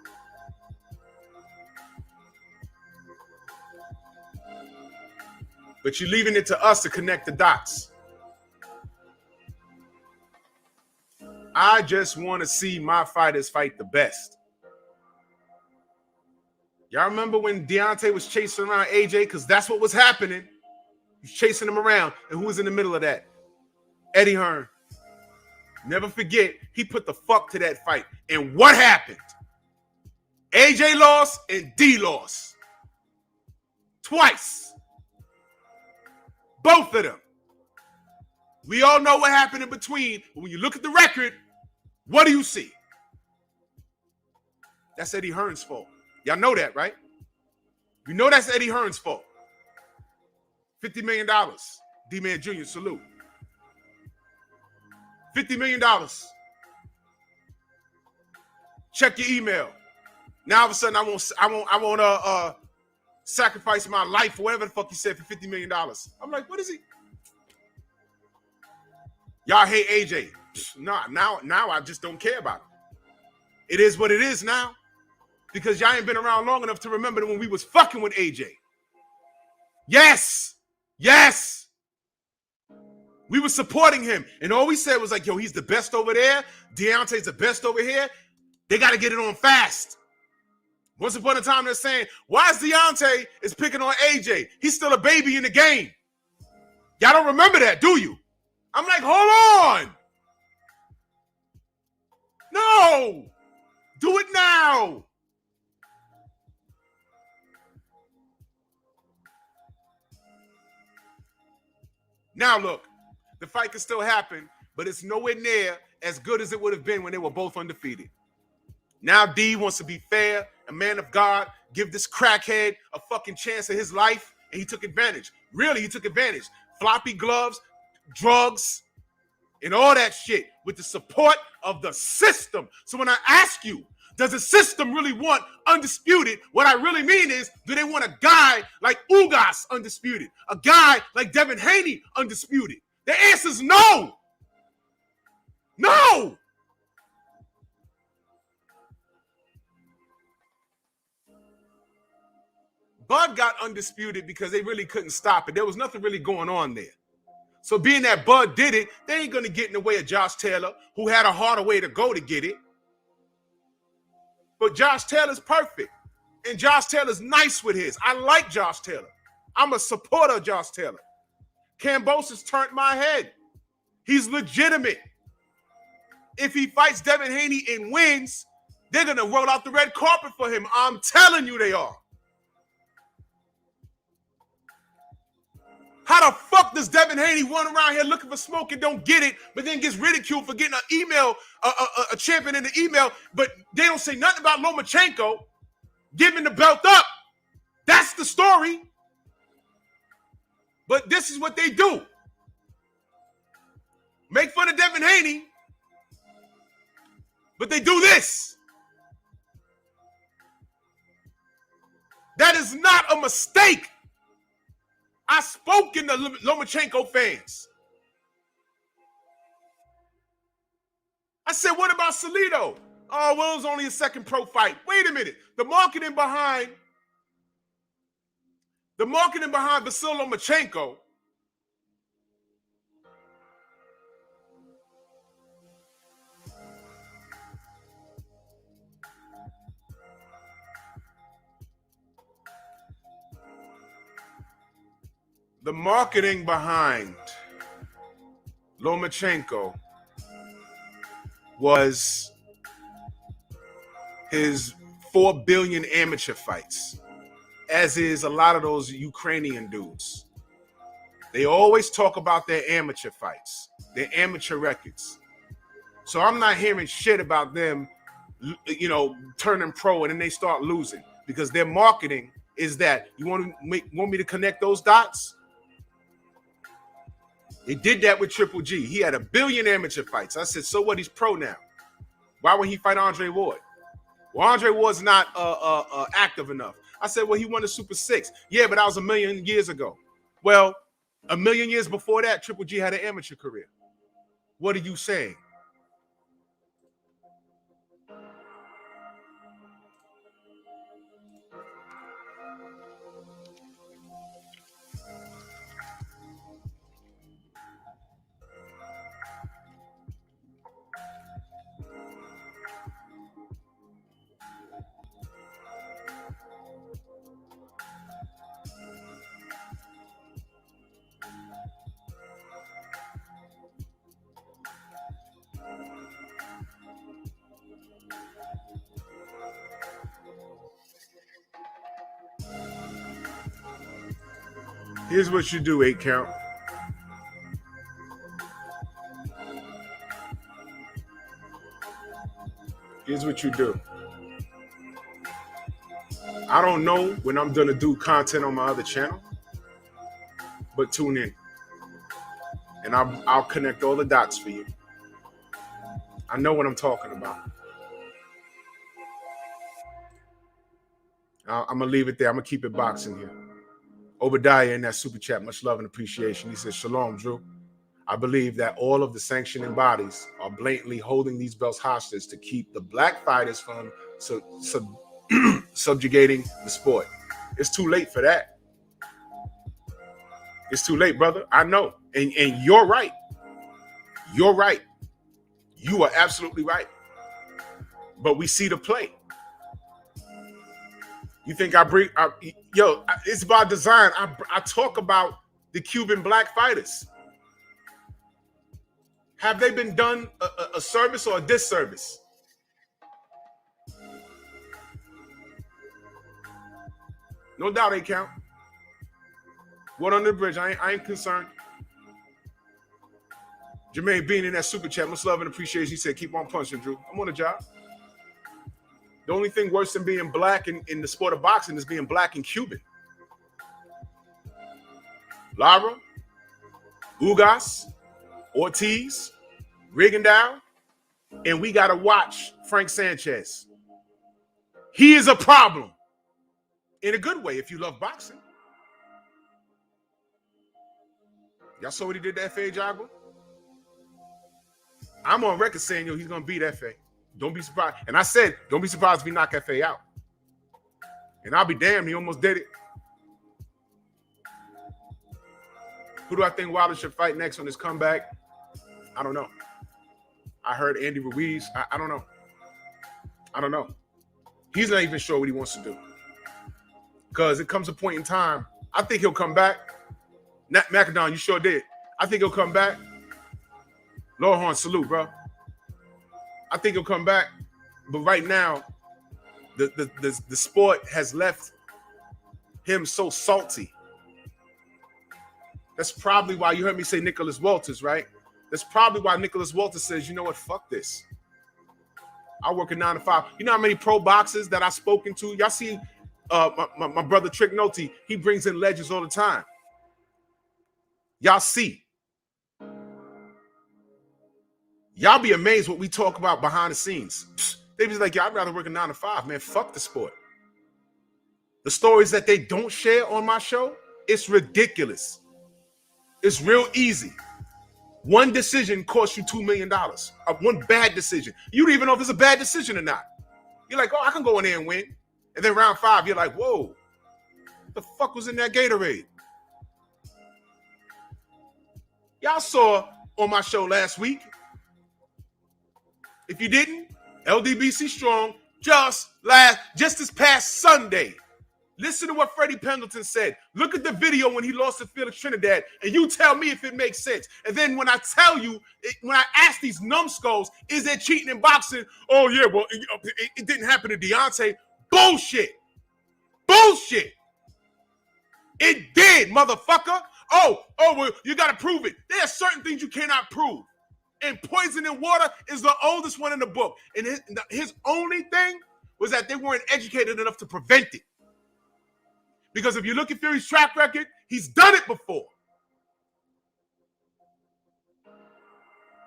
But you're leaving it to us to connect the dots. I just want to see my fighters fight the best. Y'all remember when Deontay was chasing around AJ? Because that's what was happening. He's chasing him around. And who was in the middle of that? Eddie Hearn. Never forget, he put the fuck to that fight. And what happened? AJ lost and D lost. Twice. Both of them. We all know what happened in between. But when you look at the record, what do you see? That's Eddie Hearn's fault. Y'all know that, right? You know that's Eddie Hearn's fault. $50 million. D-Man Jr., salute. $50 million. Check your email. Now all of a sudden I won't sacrifice my life or whatever the fuck he said for $50 million. I'm like, what is he? Y'all hate AJ. Nah, now I just don't care about him. It is what it is now. Because y'all ain't been around long enough to remember when we was fucking with AJ. Yes. Yes. We were supporting him. And all we said was like, yo, he's the best over there. Deontay's the best over here. They got to get it on fast. Once upon a time, they're saying, why is Deontay is picking on AJ? He's still a baby in the game. Y'all don't remember that, do you? I'm like, hold on. No. Do it now. Now look, the fight can still happen, but it's nowhere near as good as it would have been when they were both undefeated. Now D wants to be fair, a man of God, give this crackhead a fucking chance of his life, and he took advantage. Really, he took advantage. Floppy gloves, drugs, and all that shit with the support of the system. So when I ask you, does the system really want Undisputed? What I really mean is, do they want a guy like Ugas undisputed? A guy like Devin Haney undisputed? The answer is no. No. Bud got undisputed because they really couldn't stop it. There was nothing really going on there. So being that Bud did it, they ain't going to get in the way of Josh Taylor, who had a harder way to go to get it. But Josh Taylor's perfect. And Josh Taylor's nice with his. I like Josh Taylor. I'm a supporter of Josh Taylor. Kambosos turned my head. He's legitimate. If he fights Devin Haney and wins, they're going to roll out the red carpet for him. I'm telling you they are. How the fuck does Devin Haney run around here looking for smoke and don't get it, but then gets ridiculed for getting an email, a champion in the email, but they don't say nothing about Lomachenko giving the belt up? That's the story. But this is what they do. Make fun of Devin Haney, but they do this. That is not a mistake. I spoke in the Lomachenko fans. I said, what about Salido? Oh, well, it was only a second pro fight. Wait a minute. The marketing behind Vasyl Lomachenko Lomachenko was his 4 billion amateur fights, as is a lot of those Ukrainian dudes. They always talk about their amateur fights, their amateur records. So I'm not hearing shit about them, turning pro and then they start losing, because their marketing is that. You want me to connect those dots? They did that with Triple G. He had 1 billion amateur fights. I said, so what? He's pro now. Why would he fight Andre Ward? Well, Andre Ward's not active enough. I said, well, he won the Super 6. Yeah, but that was 1 million years ago. Well, 1 million years before that, Triple G had an amateur career. What are you saying? Here's what you do, 8 count. Here's what you do. I don't know when I'm going to do content on my other channel, but tune in. And I'll connect all the dots for you. I know what I'm talking about. I'm going to leave it there. I'm going to keep it boxing here. Obadiah in that super chat, much love and appreciation. He says, Shalom, Drew. I believe that all of the sanctioning bodies are blatantly holding these belts hostage to keep the black fighters from subjugating the sport. It's too late for that. It's too late, brother. I know. And you're right. You're right. You are absolutely right. But we see the play. You think it's by design. I talk about the Cuban black fighters. Have they been done a service or a disservice? No doubt they count. What on the bridge? I ain't concerned. Jermaine Bean in that super chat, much love and appreciation. He said, keep on punching, Drew. I'm on the job. The only thing worse than being black in the sport of boxing is being black and Cuban. Lara, Ugas, Ortiz, Rigondeaux, and we got to watch Frank Sanchez. He is a problem. In a good way if you love boxing. Y'all saw what he did to F.A. Jagua? I'm on record saying, he's going to beat F.A. Don't be surprised. And I said, don't be surprised if he knock F.A. out. And I'll be damned, he almost did it. Who do I think Wilder should fight next on his comeback? I don't know. I heard Andy Ruiz. I don't know. I don't know. He's not even sure what he wants to do. Because it comes a point in time, I think he'll come back. Macadon, you sure did. I think he'll come back. Lawhorn, salute, bro. I think he'll come back. But right now, the sport has left him so salty. That's probably why you heard me say Nicholas Walters, right? That's probably why Nicholas Walters says, you know what, fuck this. I work a 9 to 5. You know how many pro boxers that I've spoken to? Y'all see my brother Trick Nolte, he brings in legends all the time. Y'all see. Y'all be amazed what we talk about behind the scenes. They be like, I'd rather work a 9 to 5, man. Fuck the sport. The stories that they don't share on my show, it's ridiculous. It's real easy. One decision costs you $2 million. One bad decision. You don't even know if it's a bad decision or not. You're like, oh, I can go in there and win. And then round 5, you're like, whoa, what the fuck was in that Gatorade? Y'all saw on my show last week. If you didn't, LDBC Strong just this past Sunday. Listen to what Freddie Pendleton said. Look at the video when he lost to Felix Trinidad, and you tell me if it makes sense. And then when I tell you, when I ask these numbskulls, is there cheating in boxing? Oh, yeah, well, it didn't happen to Deontay. Bullshit. Bullshit. It did, motherfucker. Oh, well, you got to prove it. There are certain things you cannot prove. And poison in water is the oldest one in the book. And his only thing was that they weren't educated enough to prevent it. Because if you look at Fury's track record, he's done it before.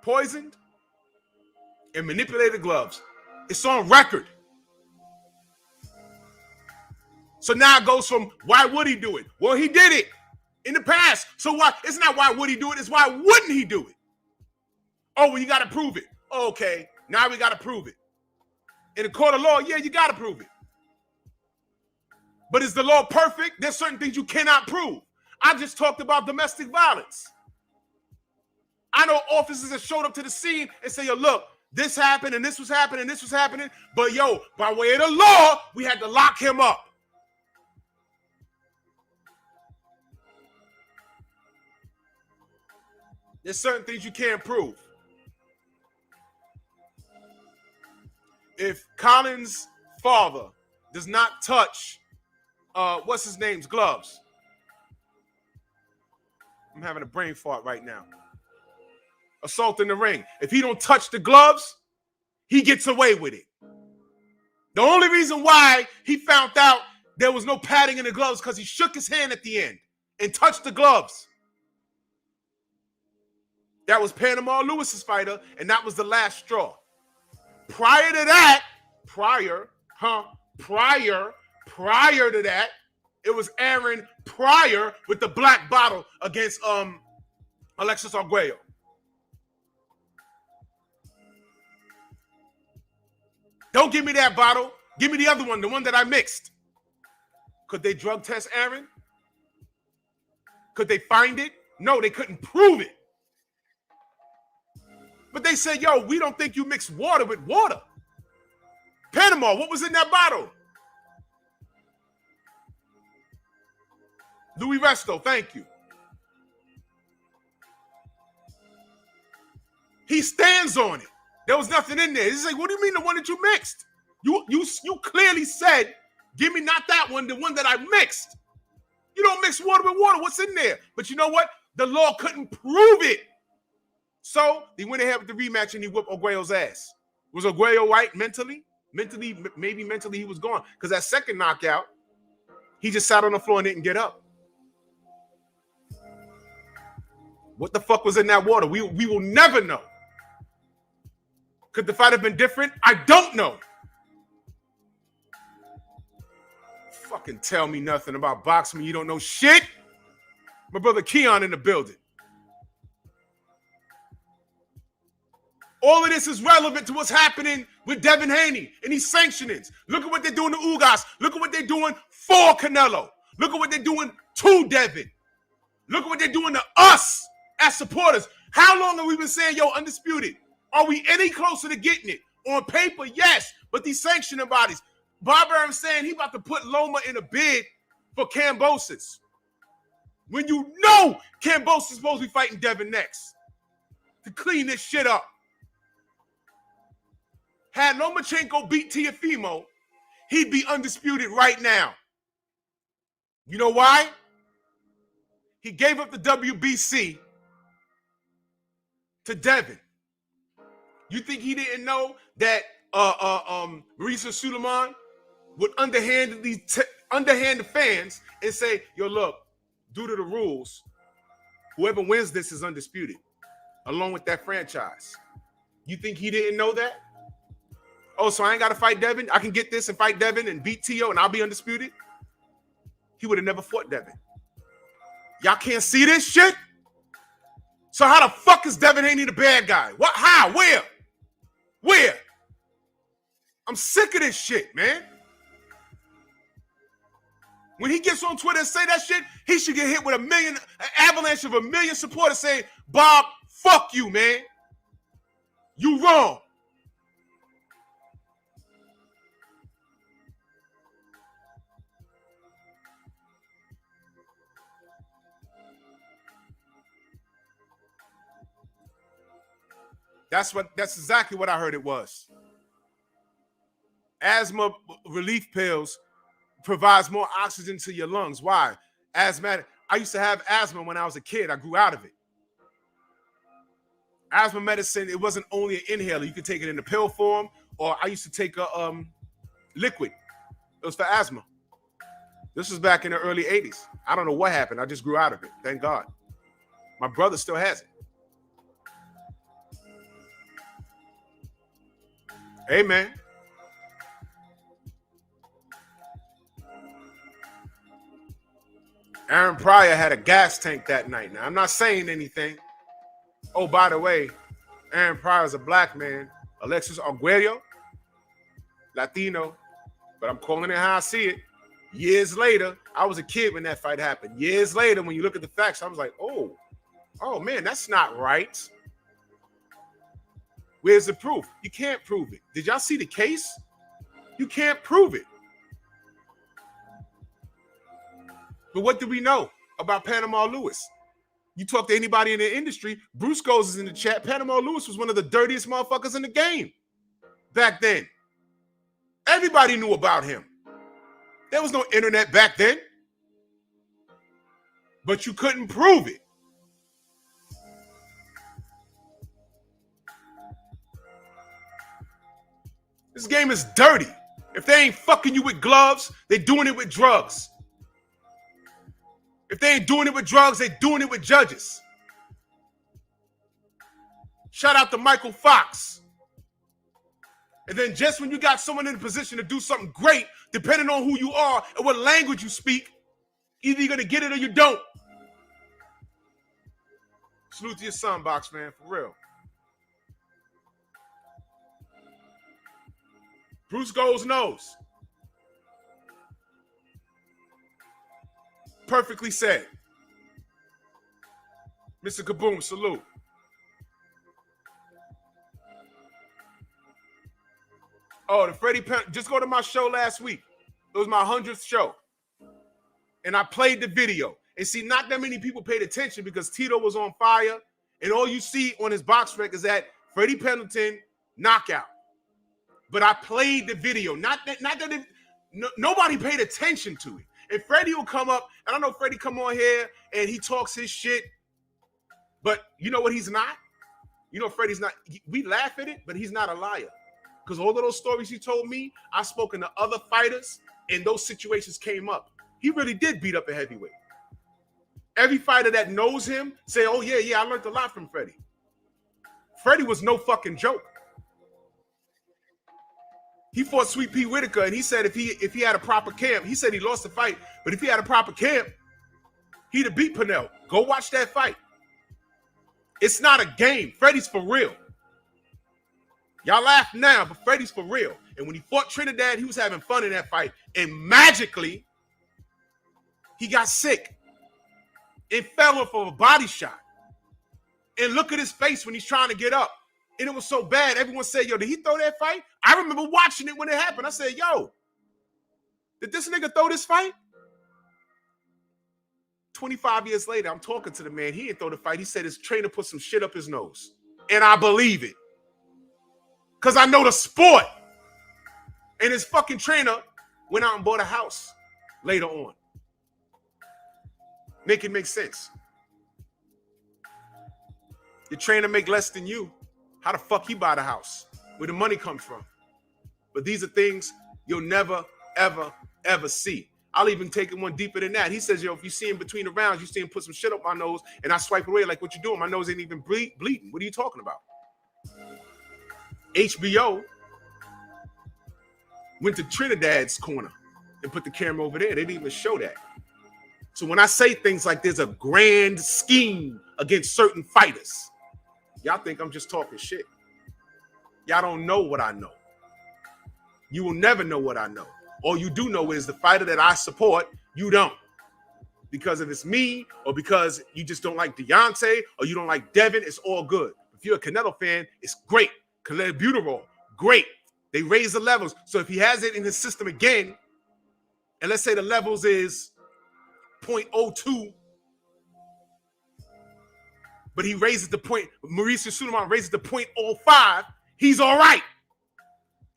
Poisoned and manipulated gloves. It's on record. So now it goes from, why would he do it? Well, he did it in the past. So why? It's not why would he do it, it's why wouldn't he do it? Oh, well, you got to prove it. Okay, now we got to prove it. In a court of law, yeah, you got to prove it. But is the law perfect? There's certain things you cannot prove. I just talked about domestic violence. I know officers that showed up to the scene and say, yo, look, this happened and this was happening and this was happening. But, yo, by way of the law, we had to lock him up. There's certain things you can't prove. If Colin's father does not touch what's his name's gloves. I'm having a brain fart right now. Assault in the ring. If he don't touch the gloves, he gets away with it. The only reason why he found out there was no padding in the gloves because he shook his hand at the end and touched the gloves. That was Panama Lewis's fighter, and that was the last straw. Prior to that, prior to that, it was Aaron Pryor with the black bottle against Alexis Arguello. Don't give me that bottle. Give me the other one, the one that I mixed. Could they drug test Aaron? Could they find it? No, they couldn't prove it. But they said, yo, we don't think you mixed water with water. Panama, what was in that bottle? Louis Resto, thank you. He stands on it. There was nothing in there. He's like, what do you mean the one that you mixed? You clearly said, give me not that one, the one that I mixed. You don't mix water with water. What's in there? But you know what? The law couldn't prove it. So he went ahead with the rematch and he whooped Arguello's ass. Was Arguello right mentally? Maybe mentally he was gone. Because that second knockout, he just sat on the floor and didn't get up. What the fuck was in that water? We will never know. Could the fight have been different? I don't know. Fucking tell me nothing about boxing when you don't know shit. My brother Keon in the building. All of this is relevant to what's happening with Devin Haney and these sanctionings. Look at what they're doing to Ugas. Look at what they're doing for Canelo. Look at what they're doing to Devin. Look at what they're doing to us as supporters. How long have we been saying, yo, Undisputed? Are we any closer to getting it? On paper, yes, but these sanctioning bodies. Bob Arum's saying he about to put Loma in a bid for Kambosos. When you know Kambosos is supposed to be fighting Devin next to clean this shit up. Had Lomachenko beat Teofimo, he'd be undisputed right now. You know why? He gave up the WBC to Devin. You think he didn't know that Marisa Suleiman would underhand the fans and say, yo, look, due to the rules, whoever wins this is undisputed, along with that franchise. You think he didn't know that? Oh, so I ain't got to fight Devin? I can get this and fight Devin and beat Tio and I'll be undisputed? He would have never fought Devin. Y'all can't see this shit? So how the fuck is Devin Haney the bad guy? What? How? Where? Where? I'm sick of this shit, man. When he gets on Twitter and say that shit, he should get hit with an avalanche of 1 million supporters saying, Bob, fuck you, man. You wrong. That's exactly what I heard it was. Asthma relief pills provides more oxygen to your lungs. Why? Asthmatic. I used to have asthma when I was a kid. I grew out of it. Asthma medicine, it wasn't only an inhaler. You could take it in the pill form, or I used to take a liquid. It was for asthma. This was back in the early 80s. I don't know what happened. I just grew out of it. Thank God. My brother still has it. Amen. Aaron Pryor had a gas tank that night. Now, I'm not saying anything. Oh, by the way, Aaron Pryor is a black man. Alexis Arguello, Latino. But I'm calling it how I see it. Years later, I was a kid when that fight happened. Years later, when you look at the facts, I was like, oh man, that's not right. Where's the proof? You can't prove it. Did y'all see the case? You can't prove it. But what do we know about Panama Lewis? You talk to anybody in the industry, Bruce Goes is in the chat. Panama Lewis was one of the dirtiest motherfuckers in the game back then. Everybody knew about him. There was no internet back then. But you couldn't prove it. This game is dirty. If they ain't fucking you with gloves, they doing it with drugs. If they ain't doing it with drugs, they doing it with judges. Shout out to Michael Fox. And then just when you got someone in a position to do something great, depending on who you are and what language you speak, either you're going to get it or you don't. Salute to your son, Box Man, for real. Bruce Goes knows. Perfectly said. Mr. Kaboom, salute. Oh, the Freddie Penn, just go to my show last week. It was my 100th show. And I played the video. And see, not that many people paid attention because Tito was on fire. And all you see on his box rec is that Freddie Pendleton knockout. But I played the video. Nobody paid attention to it. And Freddie will come up, and I know Freddie come on here and he talks his shit. But you know what he's not? You know, Freddie's not, we laugh at it, but he's not a liar. Because all of those stories he told me, I've spoken to other fighters, and those situations came up. He really did beat up a heavyweight. Every fighter that knows him say, oh, yeah, I learned a lot from Freddie. Freddie was no fucking joke. He fought Sweet Pea Whitaker, and he said if he had a proper camp, he said he lost the fight, but if he had a proper camp, he'd have beat Pernell. Go watch that fight. It's not a game. Freddie's for real. Y'all laugh now, but Freddie's for real. And when he fought Trinidad, he was having fun in that fight. And magically, he got sick and fell off of a body shot. And look at his face when he's trying to get up. And it was so bad. Everyone said, yo, did he throw that fight? I remember watching it when it happened. I said, yo, did this nigga throw this fight? 25 years later, I'm talking to the man. He didn't throw the fight. He said his trainer put some shit up his nose. And I believe it. Because I know the sport. And his fucking trainer went out and bought a house later on. Make it make sense. Your trainer make less than you. How the fuck he buy the house? Where the money come from? But these are things you'll never, ever, ever see. I'll even take it one deeper than that. He says, yo, if you see him between the rounds, you see him put some shit up my nose, and I swipe away like, what you doing? My nose ain't even bleeding. What are you talking about? HBO went to Trinidad's corner and put the camera over there. They didn't even show that. So when I say things like there's a grand scheme against certain fighters, y'all think I'm just talking shit. Y'all don't know what I know. You will never know what I know. All you do know is the fighter that I support, you don't. Because if it's me or because you just don't like Deontay or you don't like Devin, it's all good. If you're a Canelo fan, it's great. Albuterol, great. They raise the levels. So if he has it in his system again, and let's say the levels is 0.02, but he raises the point, Mauricio Sulaiman raises the 0.05, he's all right.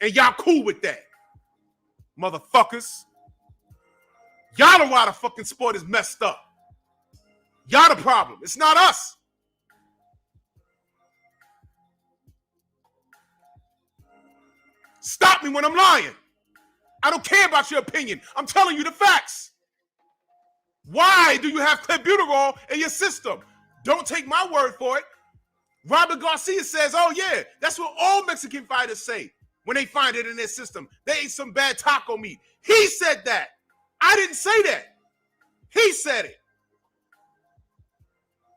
And y'all cool with that. Motherfuckers. Y'all know why the fucking sport is messed up. Y'all the problem. It's not us. Stop me when I'm lying. I don't care about your opinion. I'm telling you the facts. Why do you have clenbuterol in your system? Don't take my word for it. Robert Garcia says, oh yeah, that's what all Mexican fighters say when they find it in their system. They ate some bad taco meat. He said that. I didn't say that. He said it.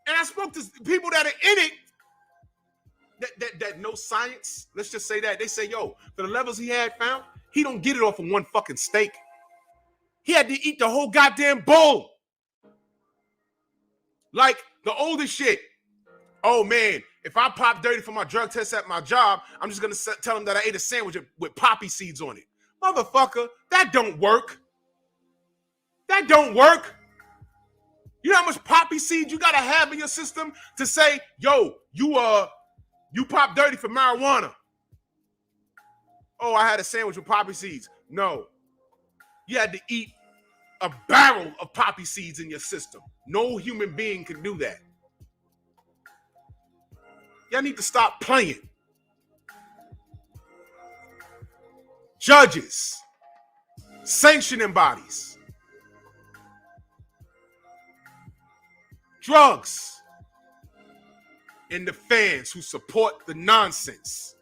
And I spoke to people that are in it that know science. Let's just say that. They say, yo, for the levels he had found, he don't get it off of one fucking steak. He had to eat the whole goddamn bowl. Like the oldest shit. Oh, man, if I pop dirty for my drug test at my job, I'm just going to tell them that I ate a sandwich with poppy seeds on it. Motherfucker, that don't work. That don't work. You know how much poppy seeds you got to have in your system to say, yo, you pop dirty for marijuana. Oh, I had a sandwich with poppy seeds. No. You had to eat a barrel of poppy seeds in your system. No human being can do that. Y'all need to stop playing. Judges, sanctioning bodies, drugs, and the fans who support the nonsense.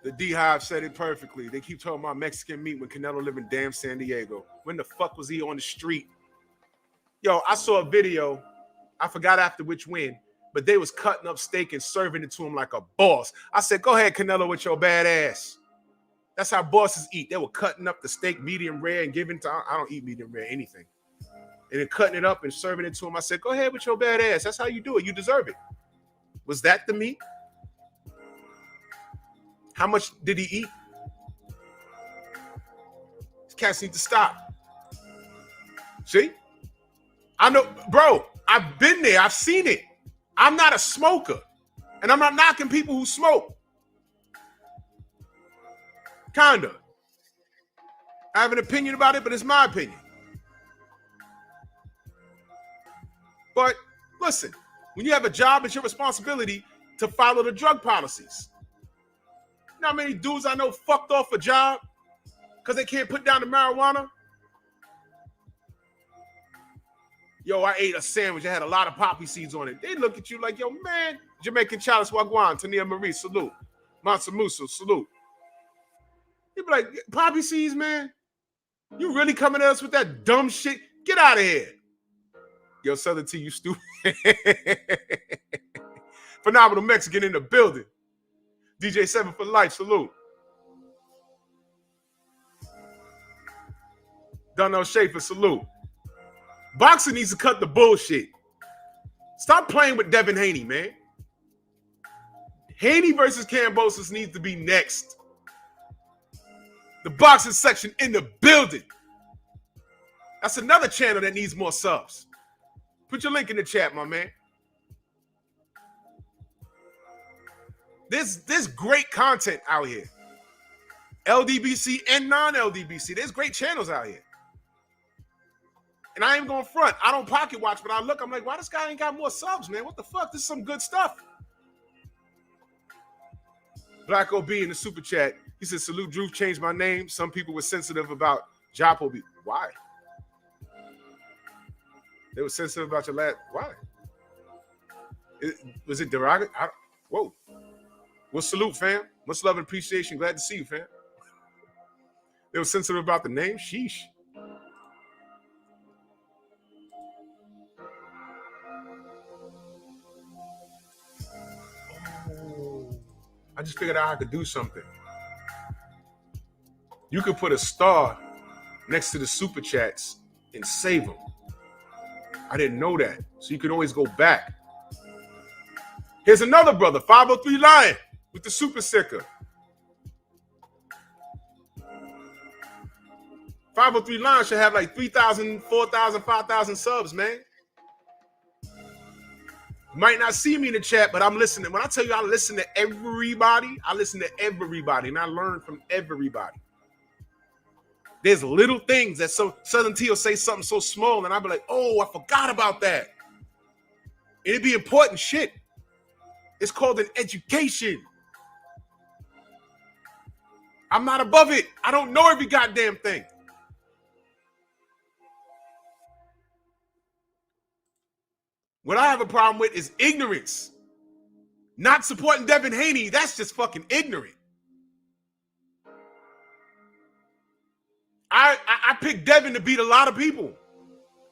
The D-Hive said it perfectly. They keep talking about Mexican meat when Canelo lived in damn San Diego. When the fuck was he on the street? Yo, I saw a video. I forgot after which win, but they was cutting up steak and serving it to him like a boss. I said, go ahead, Canelo, with your bad ass. That's how bosses eat. They were cutting up the steak medium rare and giving to, I don't eat medium rare anything. And then cutting it up and serving it to him. I said, go ahead with your bad ass. That's how you do it. You deserve it. Was that the meat? How much did he eat? These cats need to stop. See? I know, bro, I've been there. I've seen it. I'm not a smoker. And I'm not knocking people who smoke. Kinda. I have an opinion about it, but it's my opinion. But listen, when you have a job, it's your responsibility to follow the drug policies. You know how many dudes I know fucked off a job because they can't put down the marijuana? Yo, I ate a sandwich that had a lot of poppy seeds on it. They look at you like, yo, man, Jamaican Chalice Wagwan, Tania Marie, salute. Mansamuso, salute. You be like, poppy seeds, man? You really coming at us with that dumb shit? Get out of here. Yo, Southern T, you stupid. Phenomenal Mexican in the building. DJ 7 for life, salute. Donnell Schaefer, salute. Boxing needs to cut the bullshit. Stop playing with Devin Haney, man. Haney versus Kambosos needs to be next. The boxing section in the building. That's another channel that needs more subs. Put your link in the chat, my man. There's great content out here. LDBC and non-LDBC. There's great channels out here. And I ain't going front. I don't pocket watch, but I look, I'm like, why this guy ain't got more subs, man? What the fuck? This is some good stuff. Black OB in the super chat. He said, salute Drew, changed my name. Some people were sensitive about Japo. Why? They were sensitive about your last. Why? Was it derogatory? Whoa. Well, salute, fam. Much love and appreciation. Glad to see you, fam. They were sensitive about the name? Sheesh. I just figured out I could do something. You could put a star next to the super chats and save them. I didn't know that. So you could always go back. Here's another brother, 503 Lion with the super sticker. 503 Lion should have like 3,000, 4,000, 5,000 subs, man. Might not see me in the chat, but I'm listening. When I tell you I listen to everybody, I listen to everybody, and I learn from everybody. There's little things that Southern T will say something so small, and I'll be like, oh, I forgot about that. It'd be important shit. It's called an education. I'm not above it. I don't know every goddamn thing. What I have a problem with is ignorance. Not supporting Devin Haney, that's just fucking ignorant. I picked Devin to beat a lot of people.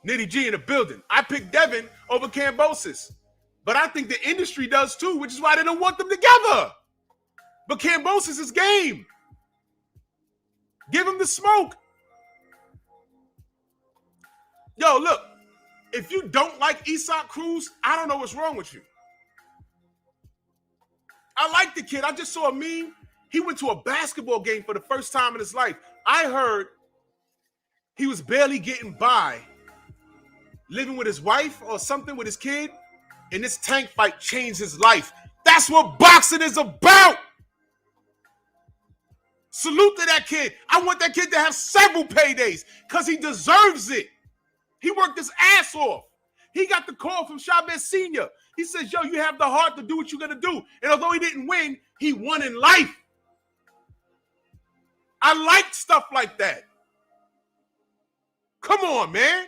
Nitty G in the building. I picked Devin over Kambosos. But I think the industry does too, which is why they don't want them together. But Kambosos is game. Give him the smoke. Yo, look. If you don't like Aesop Cruz, I don't know what's wrong with you. I like the kid. I just saw a meme. He went to a basketball game for the first time in his life. I heard he was barely getting by, living with his wife or something with his kid, and this tank fight changed his life. That's what boxing is about. Salute to that kid. I want that kid to have several paydays because he deserves it. He worked his ass off. He got the call from Chavez Sr. He says, yo, you have the heart to do what you're going to do. And although he didn't win, he won in life. I like stuff like that. Come on, man.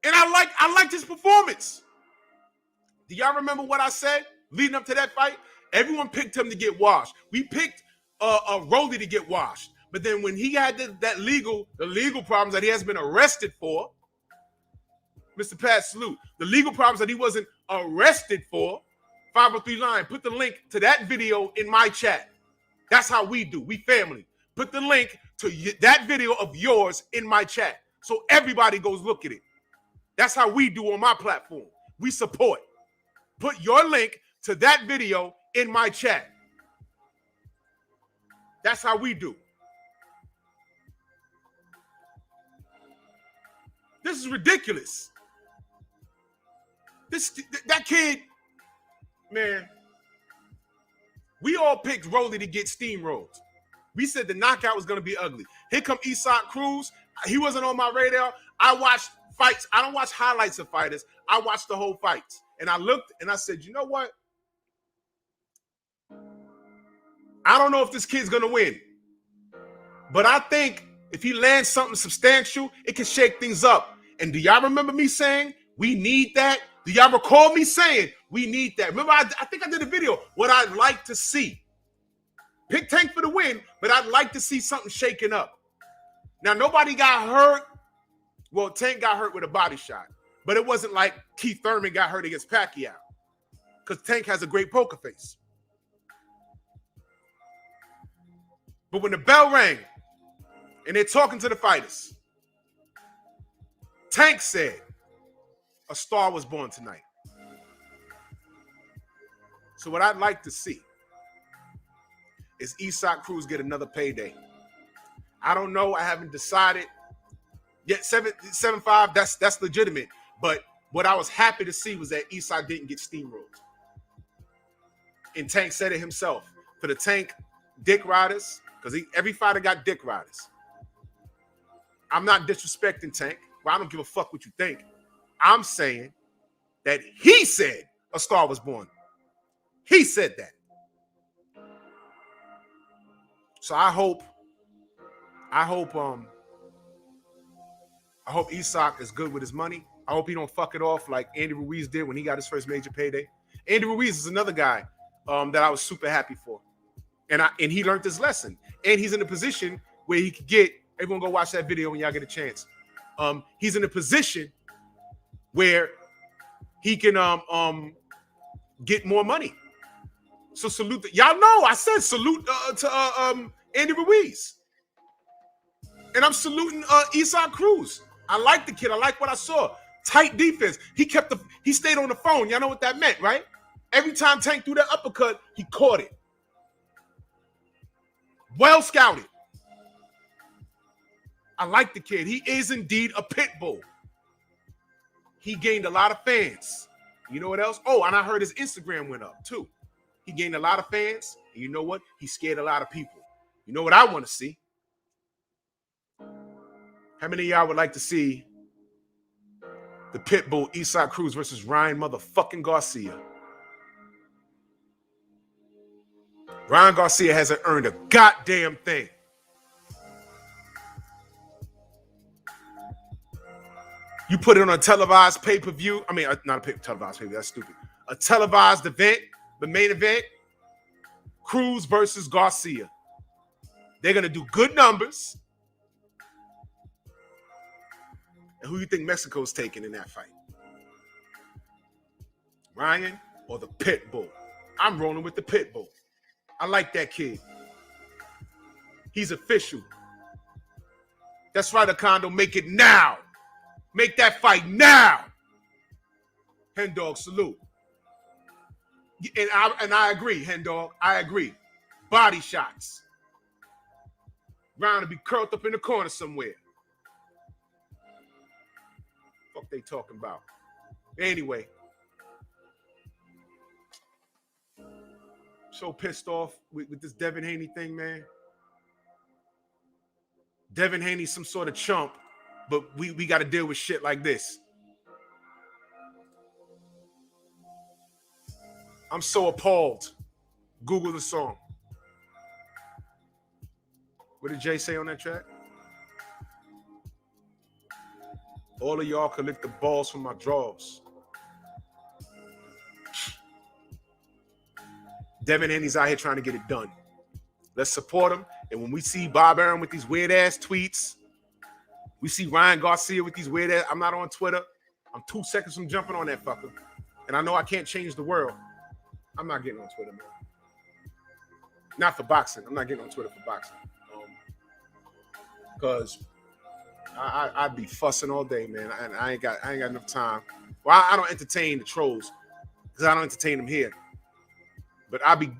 And I liked his performance. Do y'all remember what I said leading up to that fight? Everyone picked him to get washed. We picked Rolly to get washed. But then when he had the legal problems that he has been arrested for, Mr. Pat Salute, the legal problems that he wasn't arrested for, 503 Line, put the link to that video in my chat. That's how we do. We family. Put the link to that video of yours in my chat so everybody goes look at it. That's how we do on my platform. We support. Put your link to that video in my chat. That's how we do. This is ridiculous. That kid, man, we all picked Rolly to get steamrolled. We said the knockout was going to be ugly. Here come Isak Cruz. He wasn't on my radar. I watched fights. I don't watch highlights of fighters. I watched the whole fights. And I looked and I said, you know what? I don't know if this kid's going to win. But I think if he lands something substantial, it can shake things up. And do y'all remember me saying, we need that? Do y'all recall me saying, we need that? Remember, I think I did a video, what I'd like to see. Pick Tank for the win, but I'd like to see something shaking up. Now, nobody got hurt. Well, Tank got hurt with a body shot. But it wasn't like Keith Thurman got hurt against Pacquiao. Because Tank has a great poker face. But when the bell rang, and they're talking to the fighters, Tank said, a star was born tonight. So what I'd like to see is Isak Cruz get another payday. I don't know. I haven't decided yet. 7-5, that's legitimate. But what I was happy to see was that Isak didn't get steamrolled. And Tank said it himself. For the Tank dick riders, because every fighter got dick riders. I'm not disrespecting Tank. Well, I don't give a fuck what you think. I'm saying that he said a star was born. He said that. So I hope Isak is good with his money. I hope he don't fuck it off like Andy Ruiz did when he got his first major payday. Andy Ruiz is another guy that I was super happy for. And he learned his lesson. And he's in a position where he could get, everyone go watch that video when y'all get a chance. He's in a position where he can get more money. So salute. Y'all know I said salute to Andy Ruiz. And I'm saluting Isak Cruz. I like the kid. I like what I saw. Tight defense. He stayed on the phone. Y'all know what that meant, right? Every time Tank threw that uppercut, he caught it. Well scouted. I like the kid. He is indeed a pit bull. He gained a lot of fans. You know what else? Oh, and I heard his Instagram went up too. He gained a lot of fans. And you know what? He scared a lot of people. You know what I want to see? How many of y'all would like to see the pit bull Isak Cruz versus Ryan motherfucking Garcia? Ryan Garcia hasn't earned a goddamn thing. You put it on a televised pay-per-view. I mean, not a televised pay-per-view. That's stupid. A televised event, the main event, Cruz versus Garcia. They're going to do good numbers. And who do you think Mexico's taking in that fight? Ryan or the pit bull? I'm rolling with the pit bull. I like that kid. He's official. That's right, Acondo. Make it now. Make that fight now. Hen Dog, salute. And I agree, Hen Dog. I agree. Body shots. Ryan to be curled up in the corner somewhere. Fuck they talking about? Anyway. So pissed off with this Devin Haney thing, man. Devin Haney's some sort of chump, but we got to deal with shit like this. I'm so appalled. Google the song. What did Jay say on that track? All of y'all can lick the balls from my drawers. Devin Haney's out here trying to get it done. Let's support him. And when we see Bob Arum with these weird-ass tweets, we see Ryan Garcia with these weird-ass... I'm not on Twitter. I'm 2 seconds from jumping on that fucker. And I know I can't change the world. I'm not getting on Twitter, man. Not for boxing. I'm not getting on Twitter for boxing. Because I'd be fussing all day, man. I ain't got enough time. Well, I don't entertain the trolls because I don't entertain them here. But I'll be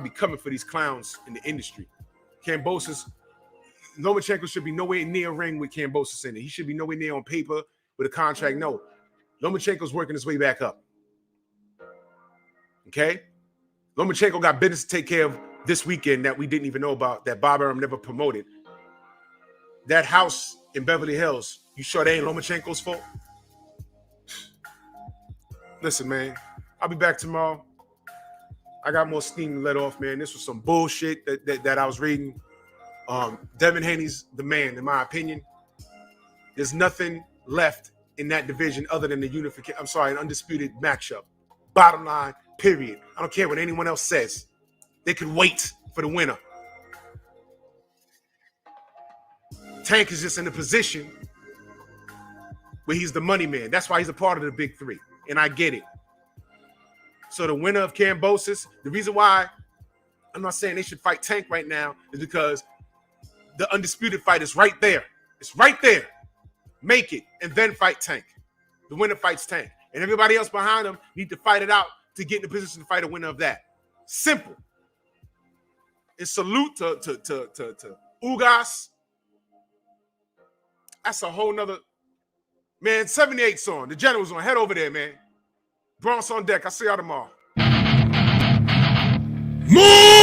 coming for these clowns in the industry. Kambosos, Lomachenko should be nowhere near a ring with Kambosos in it. He should be nowhere near on paper with a contract. No, Lomachenko's working his way back up. Okay? Lomachenko got business to take care of this weekend that we didn't even know about, that Bob Arum never promoted. That house in Beverly Hills, you sure they ain't Lomachenko's fault? Listen, man, I'll be back tomorrow. I got more steam to let off, man. This was some bullshit that I was reading. Devin Haney's the man, in my opinion. There's nothing left in that division other than the unification. I'm sorry, an undisputed matchup. Bottom line, period. I don't care what anyone else says. They can wait for the winner. Tank is just in a position where he's the money man. That's why he's a part of the big three. And I get it. So the winner of Kambosos, the reason why I'm not saying they should fight Tank right now is because the undisputed fight is right there. It's right there. Make it and then fight Tank. The winner fights Tank. And everybody else behind him need to fight it out to get in the position to fight a winner of that. Simple. And salute to Ugas. That's a whole nother, man. 78's on. The General's on. Head over there, man. Bronx on deck. I'll see y'all tomorrow. Move!